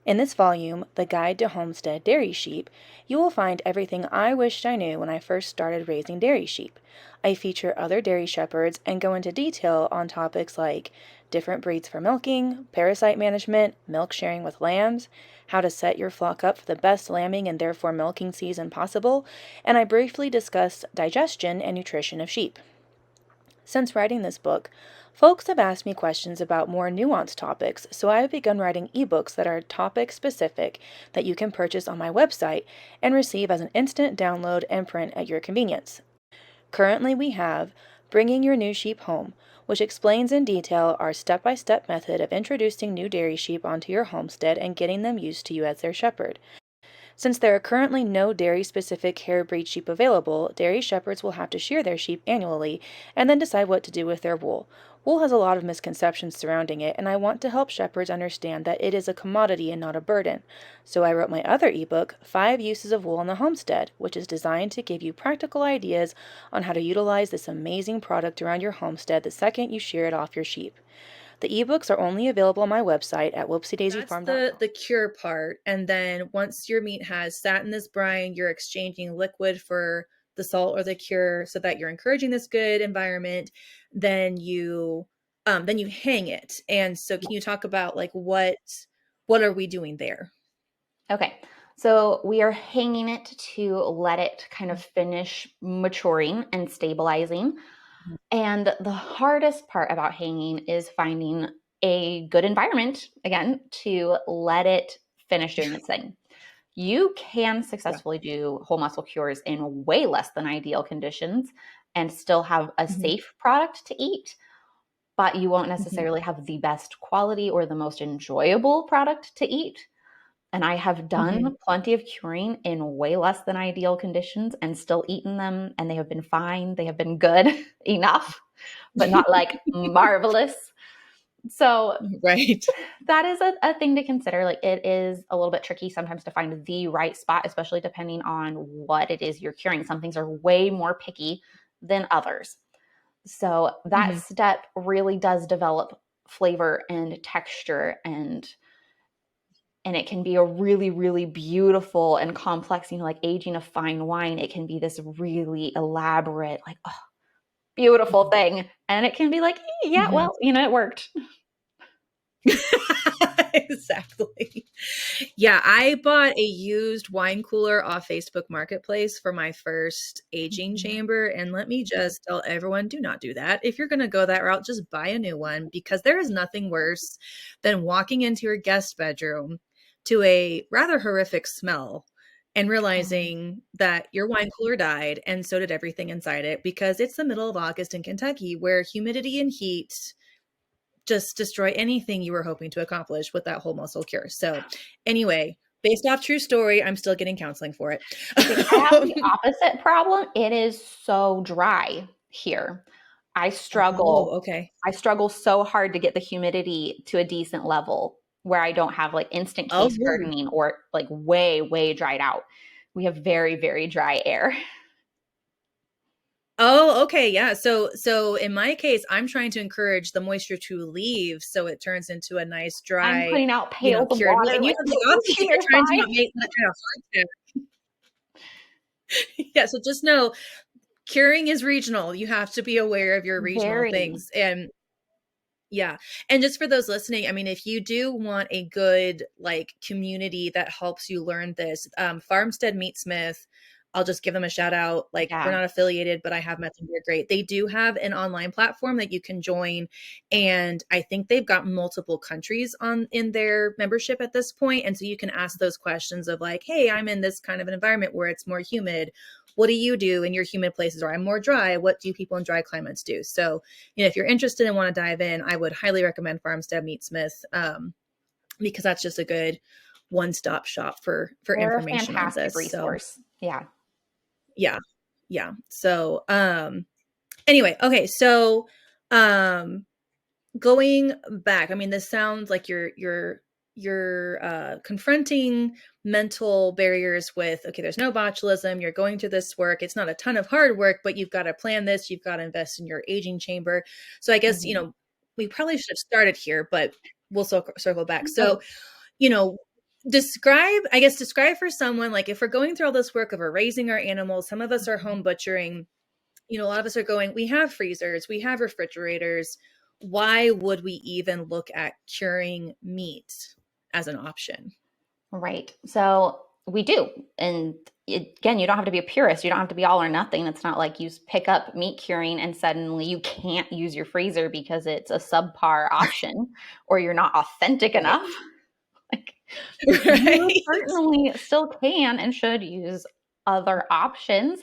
In this volume, The Guide to Homestead Dairy Sheep, you will find everything I wished I knew when I first started raising dairy sheep. I feature other dairy shepherds and go into detail on topics like different breeds for milking, parasite management, milk sharing with lambs, how to set your flock up for the best lambing and therefore milking season possible, and I briefly discuss digestion and nutrition of sheep. Since writing this book, folks have asked me questions about more nuanced topics, so I have begun writing ebooks that are topic-specific that you can purchase on my website and receive as an instant download and print at your convenience. Currently, we have Bringing Your New Sheep Home, which explains in detail our step-by-step method of introducing new dairy sheep onto your homestead and getting them used to you as their shepherd. Since there are currently no dairy-specific hair breed sheep available, dairy shepherds will have to shear their sheep annually and then decide what to do with their wool, Wool has a lot of misconceptions surrounding it, and I want to help shepherds understand that it is a commodity and not a burden. So I wrote my other ebook, 5 Uses of Wool on the Homestead, which is designed to give you practical ideas on how to utilize this amazing product around your homestead the second you shear it off your sheep. The ebooks are only available on my website at whoopsiedaisyfarm.com. That's the cure part. And then once your meat has sat in this brine, you're exchanging liquid for the salt or the cure so that you're encouraging this good environment. Then you hang it. And so can you talk about like what are we doing there? Okay. So we are hanging it to let it kind of finish maturing and stabilizing. And the hardest part about hanging is finding a good environment, again, to let it finish doing its thing. You can successfully do whole muscle cures in way less than ideal conditions and still have a safe product to eat, but you won't necessarily have the best quality or the most enjoyable product to eat. And I have done plenty of curing in way less than ideal conditions and still eaten them, and they have been fine. They have been good enough, but not like marvelous. So right, that is a thing to consider. Like, it is a little bit tricky sometimes to find the right spot, especially depending on what it is you're curing. Some things are way more picky than others. So that step really does develop flavor and texture, and it can be a really, really beautiful and complex, like aging a fine wine. It can be this really elaborate, like, oh, beautiful thing. And it can be like, yeah, well, it worked. Exactly. Yeah, I bought a used wine cooler off Facebook Marketplace for my first aging chamber. And let me just tell everyone, do not do that. If you're going to go that route, just buy a new one, because there is nothing worse than walking into your guest bedroom to a rather horrific smell and realizing that your wine cooler died and so did everything inside it, because it's the middle of August in Kentucky, where humidity and heat just destroy anything you were hoping to accomplish with that whole muscle cure. So anyway, based off true story, I'm still getting counseling for it. I have the opposite problem. It is so dry here. I struggle. Oh, okay. I struggle so hard to get the humidity to a decent level where I don't have like instant case gardening or like way, way dried out. We have very, very dry air. Oh, okay. Yeah. So in my case, I'm trying to encourage the moisture to leave so it turns into a nice dry, I'm putting out pails of cured water. meat. And you have the opposite. You're trying to not make that kind of hardship. Yeah. So just know, curing is regional. You have to be aware of your regional things. And yeah. And just for those listening, I mean, if you do want a good like community that helps you learn this, Farmstead Meatsmith, I'll just give them a shout out. Like, we're not affiliated, but I have met them. They're great. They do have an online platform that you can join. And I think they've got multiple countries in their membership at this point. And so you can ask those questions of like, hey, I'm in this kind of an environment where it's more humid. What do you do in your humid places? Or I'm more dry. What do people in dry climates do? So, if you're interested and want to dive in, I would highly recommend Farmstead Meatsmith, because that's just a good one-stop shop for information on this. Resource. So, yeah. So, anyway, okay. So, going back, I mean, this sounds like you're confronting mental barriers with, okay, there's no botulism. You're going through this work. It's not a ton of hard work, but you've got to plan this. You've got to invest in your aging chamber. So I guess, we probably should have started here, but we'll circle back. So, describe for someone, like, if we're going through all this work of raising our animals, some of us are home butchering, a lot of us are going, we have freezers, we have refrigerators. Why would we even look at curing meat as an option? Right. So we do. And again, you don't have to be a purist. You don't have to be all or nothing. It's not like you pick up meat curing and suddenly you can't use your freezer because it's a subpar option or you're not authentic enough. Like, you certainly still can and should use other options,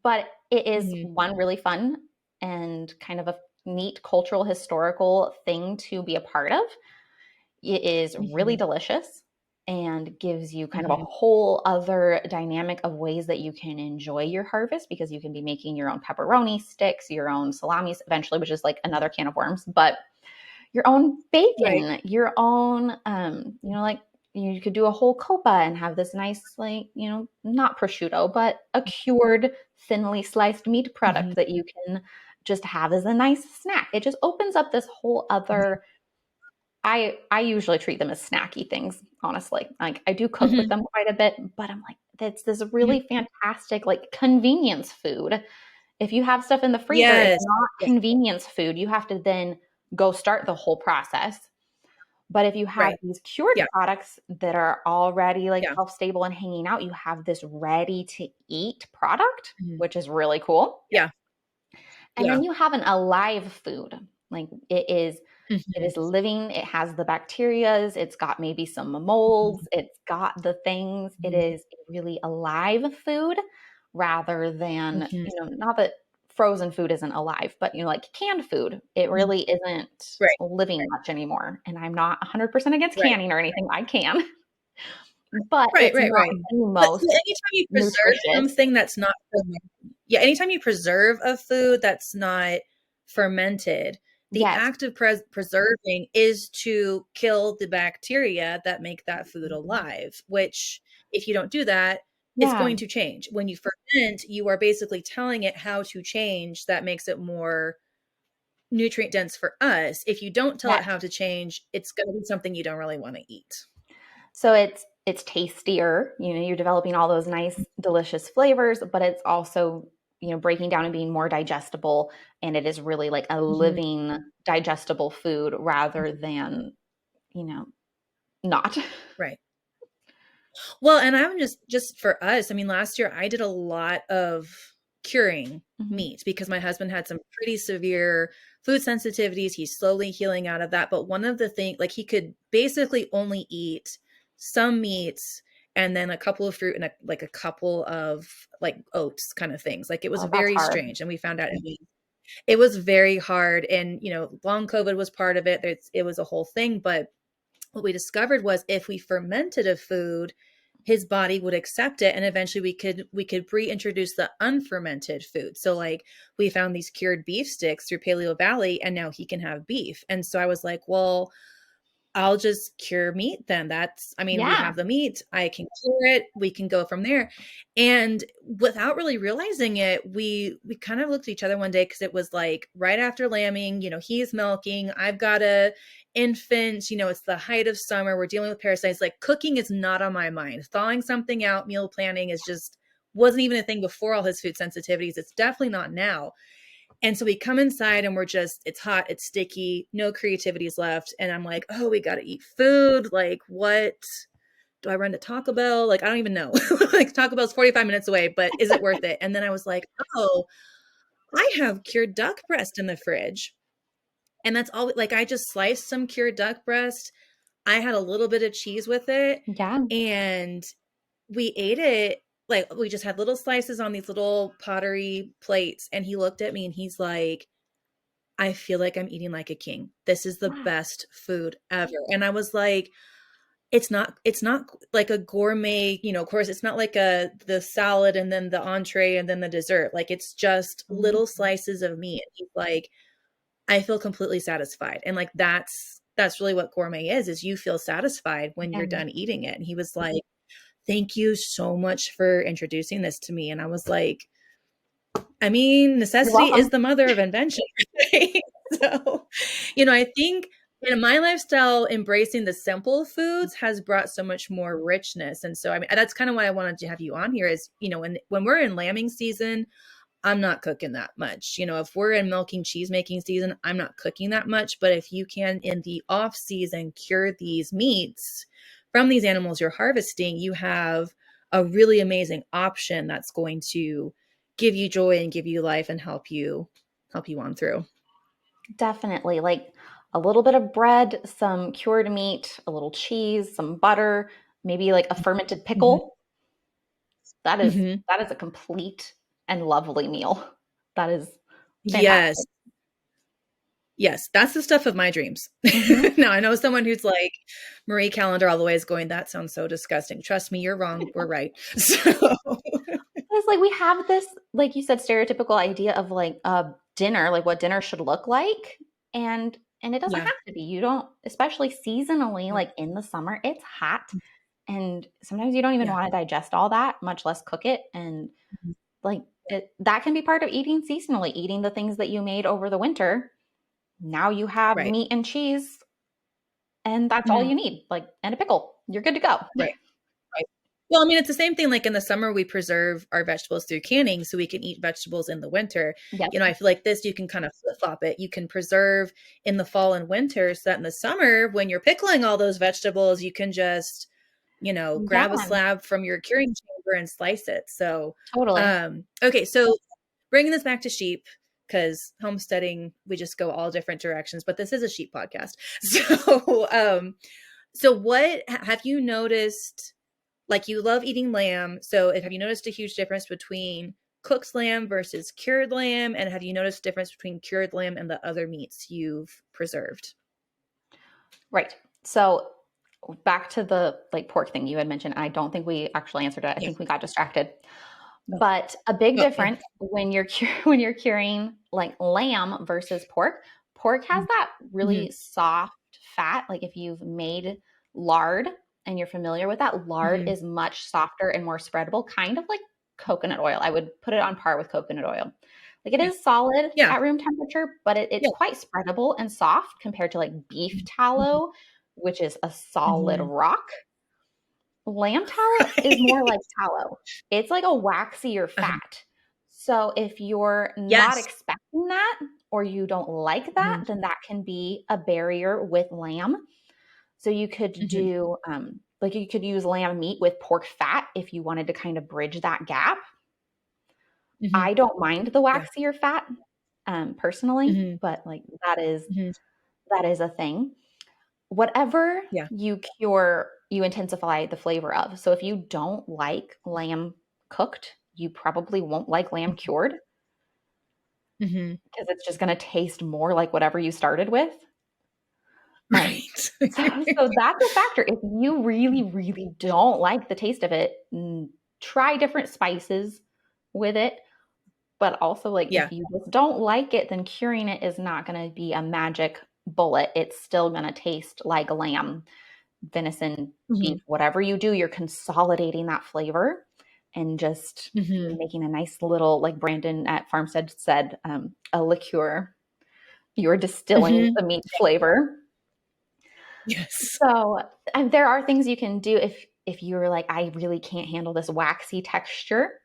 but it is one really fun and kind of a neat cultural historical thing to be a part of. It is really delicious. and gives you kind of a whole other dynamic of ways that you can enjoy your harvest, because you can be making your own pepperoni sticks, your own salamis eventually, which is like another can of worms, but your own bacon, your own, like you could do a whole copa and have this nice, like, not prosciutto, but a cured, thinly sliced meat product that you can just have as a nice snack. It just opens up this whole other, I usually treat them as snacky things, honestly. Like, I do cook with them quite a bit, but I'm like, that's this really fantastic, like, convenience food. If you have stuff in the freezer, it's not convenience food. You have to then go start the whole process. But if you have these cured products that are already like shelf-stable and hanging out, you have this ready-to-eat product, which is really cool. And then you have an alive food. Like, it is living. It has the bacterias. It's got maybe some molds. It's got the things. It is a really alive food, rather than, not that frozen food isn't alive, but, like canned food, it really isn't living much anymore. And I'm not 100% against canning or anything. I can. But it's not the most anytime you preserve nutritious. something that's not fermented, anytime you preserve a food that's not fermented, the act of preserving is to kill the bacteria that make that food alive, which if you don't do that, it's going to change. When you ferment, you are basically telling it how to change. That makes it more nutrient dense for us. If you don't tell it how to change, it's going to be something you don't really want to eat. So it's tastier, you're developing all those nice, delicious flavors, but it's also, breaking down and being more digestible. And it is really like a living, digestible food, rather than, not. Right. Well, and I'm just for us, I mean, last year I did a lot of curing meat because my husband had some pretty severe food sensitivities. He's slowly healing out of that. But one of the things, like, he could basically only eat some meats and then a couple of fruit and a couple of like oats kind of things. Like, it was very strange. And we found out it was very hard. And, long COVID was part of it. It was a whole thing. But what we discovered was if we fermented a food, his body would accept it. And eventually we could reintroduce the unfermented food. So, like, we found these cured beef sticks through Paleo Valley, and now he can have beef. And so I was like, well, I'll just cure meat then. We have the meat, I can cure it. We can go from there. And without really realizing it, we kind of looked at each other one day, because it was like right after lambing, he's milking. I've got a infant, it's the height of summer. We're dealing with parasites. Like, cooking is not on my mind. Thawing something out, meal planning wasn't even a thing before all his food sensitivities. It's definitely not now. And so we come inside and it's hot, it's sticky, no creativity's left. And I'm like, oh, we got to eat food. Like, what? Do I run to Taco Bell? Like, I don't even know. Like, Taco Bell's 45 minutes away, but is it worth it? And then I was like, oh, I have cured duck breast in the fridge. And that's all. Like, I just sliced some cured duck breast. I had a little bit of cheese with it. Yeah. And we ate it. Like, we just had little slices on these little pottery plates. And he looked at me and he's like, I feel like I'm eating like a king. This is the best food ever. And I was like, it's not like a gourmet, of course, it's not like the salad and then the entree and then the dessert. Like, it's just little slices of meat. And he's like, I feel completely satisfied. And like, that's really what gourmet is you feel satisfied when you're done eating it. And he was like, thank you so much for introducing this to me. And I was like, I mean, necessity is the mother of invention. Right? So, I think in my lifestyle, embracing the simple foods has brought so much more richness. And so, I mean, that's kind of why I wanted to have you on here is, when we're in lambing season, I'm not cooking that much. If we're in milking, cheese making season, I'm not cooking that much. But if you can, in the off season, cure these meats from these animals you're harvesting, you have a really amazing option that's going to give you joy and give you life and help you on through. Definitely. Like, a little bit of bread, some cured meat, a little cheese, some butter, maybe like a fermented pickle. That is a complete and lovely meal. That is fantastic. Yes, that's the stuff of my dreams. Now, I know someone who's like Marie Callender all the way is going, that sounds so disgusting. Trust me, you're wrong. We're right. So It's like we have this, like you said, stereotypical idea of like a dinner, like what dinner should look like. And it doesn't yeah. have to be. You don't, especially seasonally, Yeah. like in the summer, it's hot. And sometimes you don't even want to digest all that, much less cook it. And like that can be part of eating seasonally, eating the things that you made over the winter. Now you have Right. meat and cheese, and that's all you need, like, and a pickle. You're good to go. Right. Right. Well, I mean, it's the same thing. Like in the summer, we preserve our vegetables through canning so we can eat vegetables in the winter. Yep. You know, I feel like this, you can kind of flip flop it. You can preserve in the fall and winter so that in the summer, when you're pickling all those vegetables, you can just, you know, grab a slab from your curing chamber and slice it. So totally. Okay. So bringing this back to sheep, because homesteading, we just go all different directions, but this is a sheep podcast. So what have you noticed? Like, you love eating lamb. So have you noticed a huge difference between cooked lamb versus cured lamb? And have you noticed a difference between cured lamb and the other meats you've preserved? Right. So back to the like pork thing you had mentioned. I don't think we actually answered it. I think we got distracted. But a big difference when you're curing like lamb versus pork. Pork has that really soft fat. Like if you've made lard and you're familiar with that, lard is much softer and more spreadable, kind of like coconut oil. I would put it on par with coconut oil. Like it is solid at room temperature, but it's quite spreadable and soft compared to like beef tallow, which is a solid rock. Lamb tallow is more like tallow. It's like a waxier fat. So if you're not expecting that or you don't like that, then that can be a barrier with lamb. So you could do like you could use lamb meat with pork fat if you wanted to kind of bridge that gap. I don't mind the waxier fat personally, but like that is a thing. Whatever you cure, you intensify the flavor of. So if you don't like lamb cooked, you probably won't like lamb cured because it's just going to taste more like whatever you started with. Right. So that's a factor. If you really, really don't like the taste of it, try different spices with it. But also, like, if you just don't like it, then curing it is not going to be a magic bullet. It's still going to taste like lamb, venison, beef, whatever you do, you're consolidating that flavor and just making a nice little, like Brandon at Farmstead said, a liqueur. You're distilling the meat flavor. Yes. So there are things you can do if you're like, I really can't handle this waxy texture.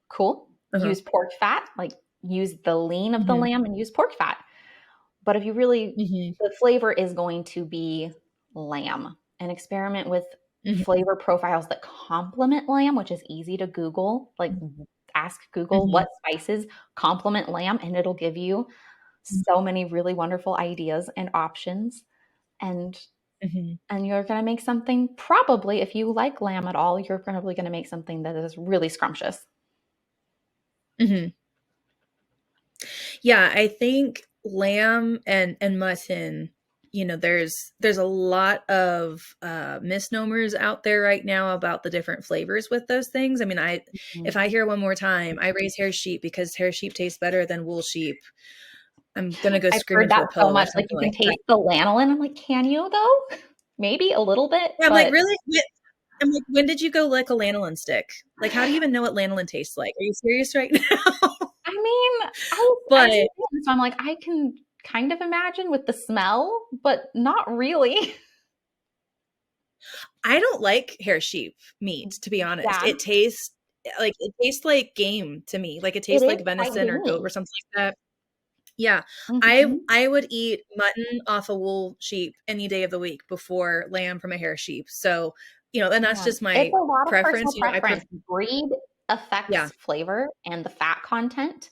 Cool. Use pork fat, like use the lean of the lamb and use pork fat. But if you really, the flavor is going to be lamb, and experiment with flavor profiles that complement lamb, which is easy to Google. Like ask Google what spices complement lamb, and it'll give you so many really wonderful ideas and options. And you're going to make something, probably, if you like lamb at all, you're probably going to make something that is really scrumptious. Yeah, I think lamb and mutton, you know, there's a lot of misnomers out there right now about the different flavors with those things. I mean, if I hear one more time, I raise hair sheep because hair sheep tastes better than wool sheep, I'm gonna go scream into a pillow. So much, like you can taste the lanolin. I'm like, can you though? Maybe a little bit. Yeah, I'm like, really? I'm like, when did you go lick a lanolin stick? Like, how do you even know what lanolin tastes like? Are you serious right now? I mean, so I'm like, I can kind of imagine with the smell, but not really. I don't like hair sheep meat, to be honest. It tastes like game to me. Like it tastes like venison or goat or something like that. Yeah. I would eat mutton off a wool sheep any day of the week before lamb from a hair sheep. So, you know, and that's just my it's a lot preference. Of preference. Breed affects flavor and the fat content.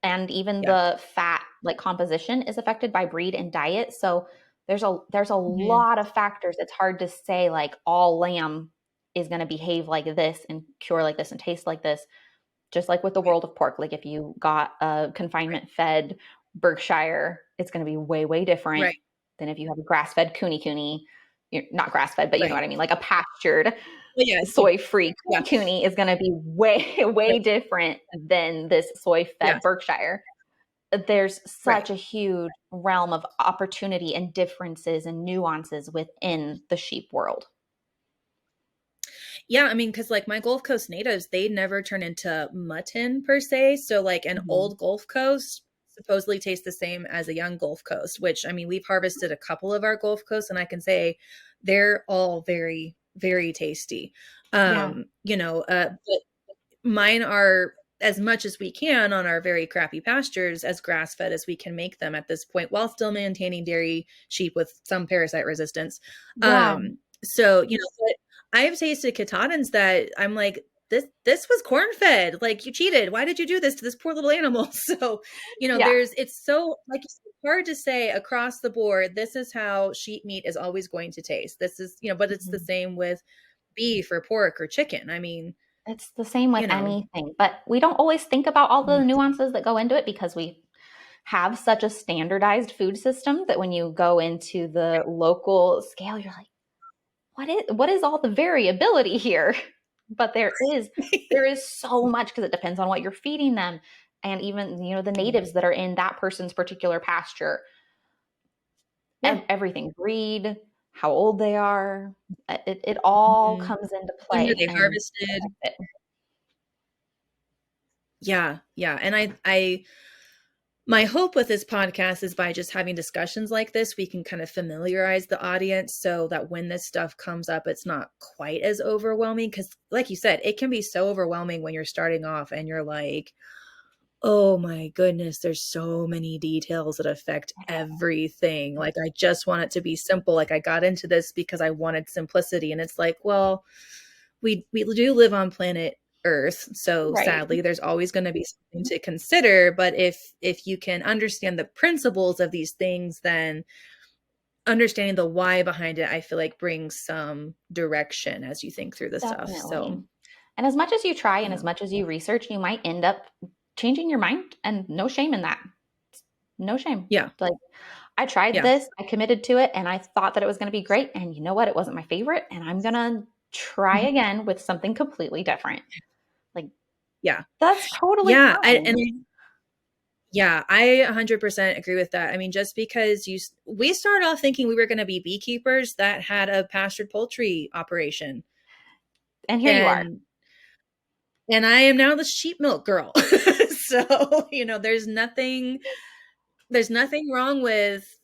And even the fat like composition is affected by breed and diet. So there's a lot of factors. It's hard to say like all lamb is going to behave like this and cure like this and taste like this. Just like with the world of pork, like if you got a confinement fed Berkshire it's going to be way, way different Right. than if you have a grass-fed cooney. Not grass-fed, but you know Right. what I mean? Like a pastured Well, yes. soy-free Yeah. cooney is going to be way, way Right. different than this soy-fed Yes. Berkshire. There's such Right. a huge realm of opportunity and differences and nuances within the sheep world. Yeah, I mean, because like my Gulf Coast natives, they never turn into mutton per se. So like an old Gulf Coast supposedly tastes the same as a young Gulf Coast, which I mean, we've harvested a couple of our Gulf Coasts and I can say they're all very, very tasty. Yeah. But mine are as much as we can on our very crappy pastures as grass fed as we can make them at this point while still maintaining dairy sheep with some parasite resistance. Yeah. So, but I've tasted Katahdins that I'm like, this was corn fed. Like, you cheated. Why did you do this to this poor little animal? So, Yeah. it's so like it's hard to say across the board, this is how sheep meat is always going to taste. This is, but it's the same with beef or pork or chicken. I mean, it's the same with anything, but we don't always think about all the nuances that go into it because we have such a standardized food system that when you go into the local scale, you're like, what is all the variability here? But there is so much because it depends on what you're feeding them. And even, the natives that are in that person's particular pasture, everything, breed, how old they are, it all comes into when were play. they harvested? Yeah. And my hope with this podcast is by just having discussions like this, we can kind of familiarize the audience so that when this stuff comes up, it's not quite as overwhelming. Because like you said, it can be so overwhelming when you're starting off and you're like, oh my goodness, there's so many details that affect everything. Like, I just want it to be simple. Like, I got into this because I wanted simplicity. And it's like, well, we do live on planet Earth. So sadly, there's always going to be something to consider. But if you can understand the principles of these things, then understanding the why behind it, I feel like brings some direction as you think through the stuff. So, and as much as you try and as much as you research, you might end up changing your mind, and no shame in that. No shame. Yeah. Like, I tried this, I committed to it, and I thought that it was going to be great. And you know what? It wasn't my favorite. And I'm going to try again with something completely different. Like, that's totally fine. I 100% agree with that. I mean, just because we started off thinking we were going to be beekeepers that had a pastured poultry operation. And here you are. And I am now the sheep milk girl. So, there's nothing wrong with,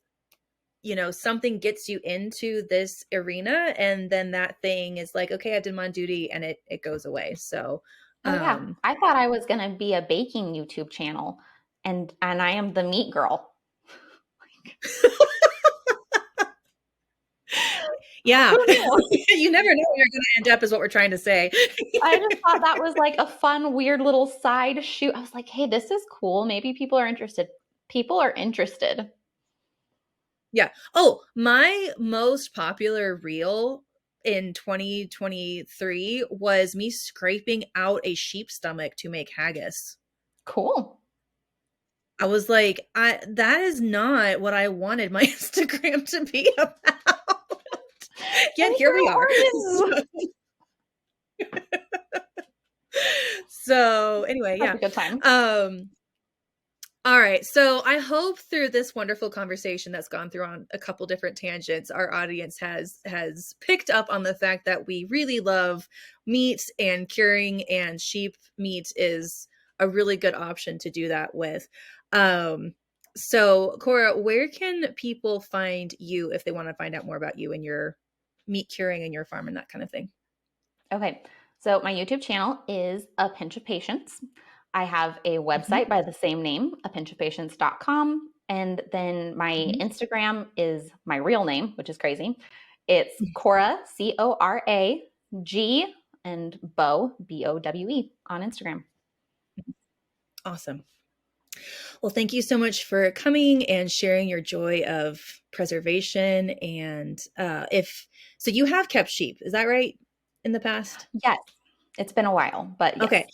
something gets you into this arena and then that thing is like, okay, I did my duty and it goes away. So, I thought I was going to be a baking YouTube channel and I am the meat girl. Yeah. You never know where you're going to end up is what we're trying to say. I just thought that was like a fun, weird little side shoot. I was like, hey, this is cool. Maybe people are interested. People are interested. Yeah. Oh, my most popular reel in 2023 was me scraping out a sheep stomach to make haggis. Cool. I was like, that is not what I wanted my Instagram to be about. Yet here we are. So anyway, That's a good time. All right. So I hope through this wonderful conversation that's gone through on a couple different tangents, our audience has picked up on the fact that we really love meat and curing, and sheep meat is a really good option to do that with. So Cora, where can people find you if they want to find out more about you and your meat curing and your farm and that kind of thing? Okay. So my YouTube channel is A Pinch of Patience. I have a website by the same name, apinchofpatience.com. And then my Instagram is my real name, which is crazy. It's Cora, C-O-R-A-G, and Bowe, B-O-W-E, on Instagram. Awesome. Well, thank you so much for coming and sharing your joy of preservation. And so you have kept sheep, is that right, in the past? Yes. It's been a while, but yes. Okay.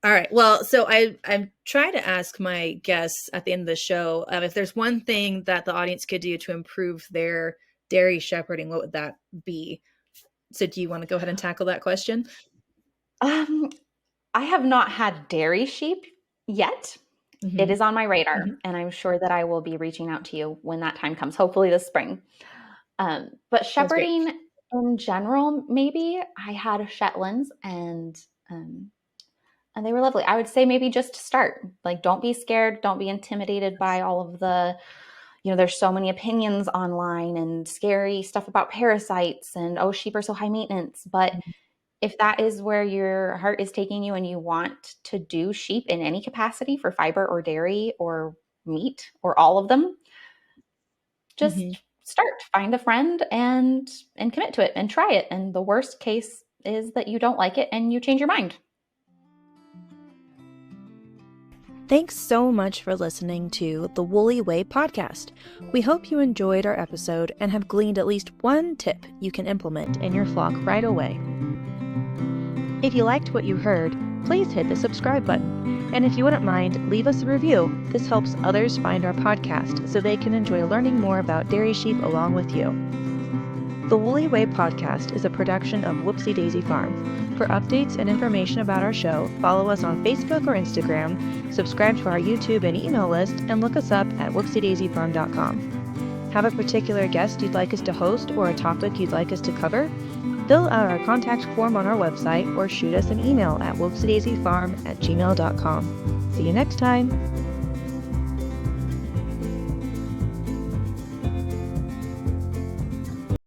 All right. Well, so I try to ask my guests at the end of the show if there's one thing that the audience could do to improve their dairy shepherding, what would that be? So do you want to go ahead and tackle that question? I have not had dairy sheep yet. Mm-hmm. It is on my radar, mm-hmm. and I'm sure that I will be reaching out to you when that time comes, hopefully this spring. But shepherding in general, maybe I had Shetlands and they were lovely. I would say maybe just to start, like, don't be scared. Don't be intimidated by all of the, there's so many opinions online and scary stuff about parasites and, oh, sheep are so high maintenance. But if that is where your heart is taking you and you want to do sheep in any capacity for fiber or dairy or meat or all of them, just start, find a friend and commit to it and try it. And the worst case is that you don't like it and you change your mind. Thanks so much for listening to the Woolly Way podcast. We hope you enjoyed our episode and have gleaned at least one tip you can implement in your flock right away. If you liked what you heard, please hit the subscribe button. And if you wouldn't mind, leave us a review. This helps others find our podcast so they can enjoy learning more about dairy sheep along with you. The Woolly Way podcast is a production of Whoopsie Daisy Farm. For updates and information about our show, follow us on Facebook or Instagram, subscribe to our YouTube and email list, and look us up at whoopsiedaisyfarm.com. Have a particular guest you'd like us to host or a topic you'd like us to cover? Fill out our contact form on our website or shoot us an email at whoopsiedaisyfarm@gmail.com. See you next time!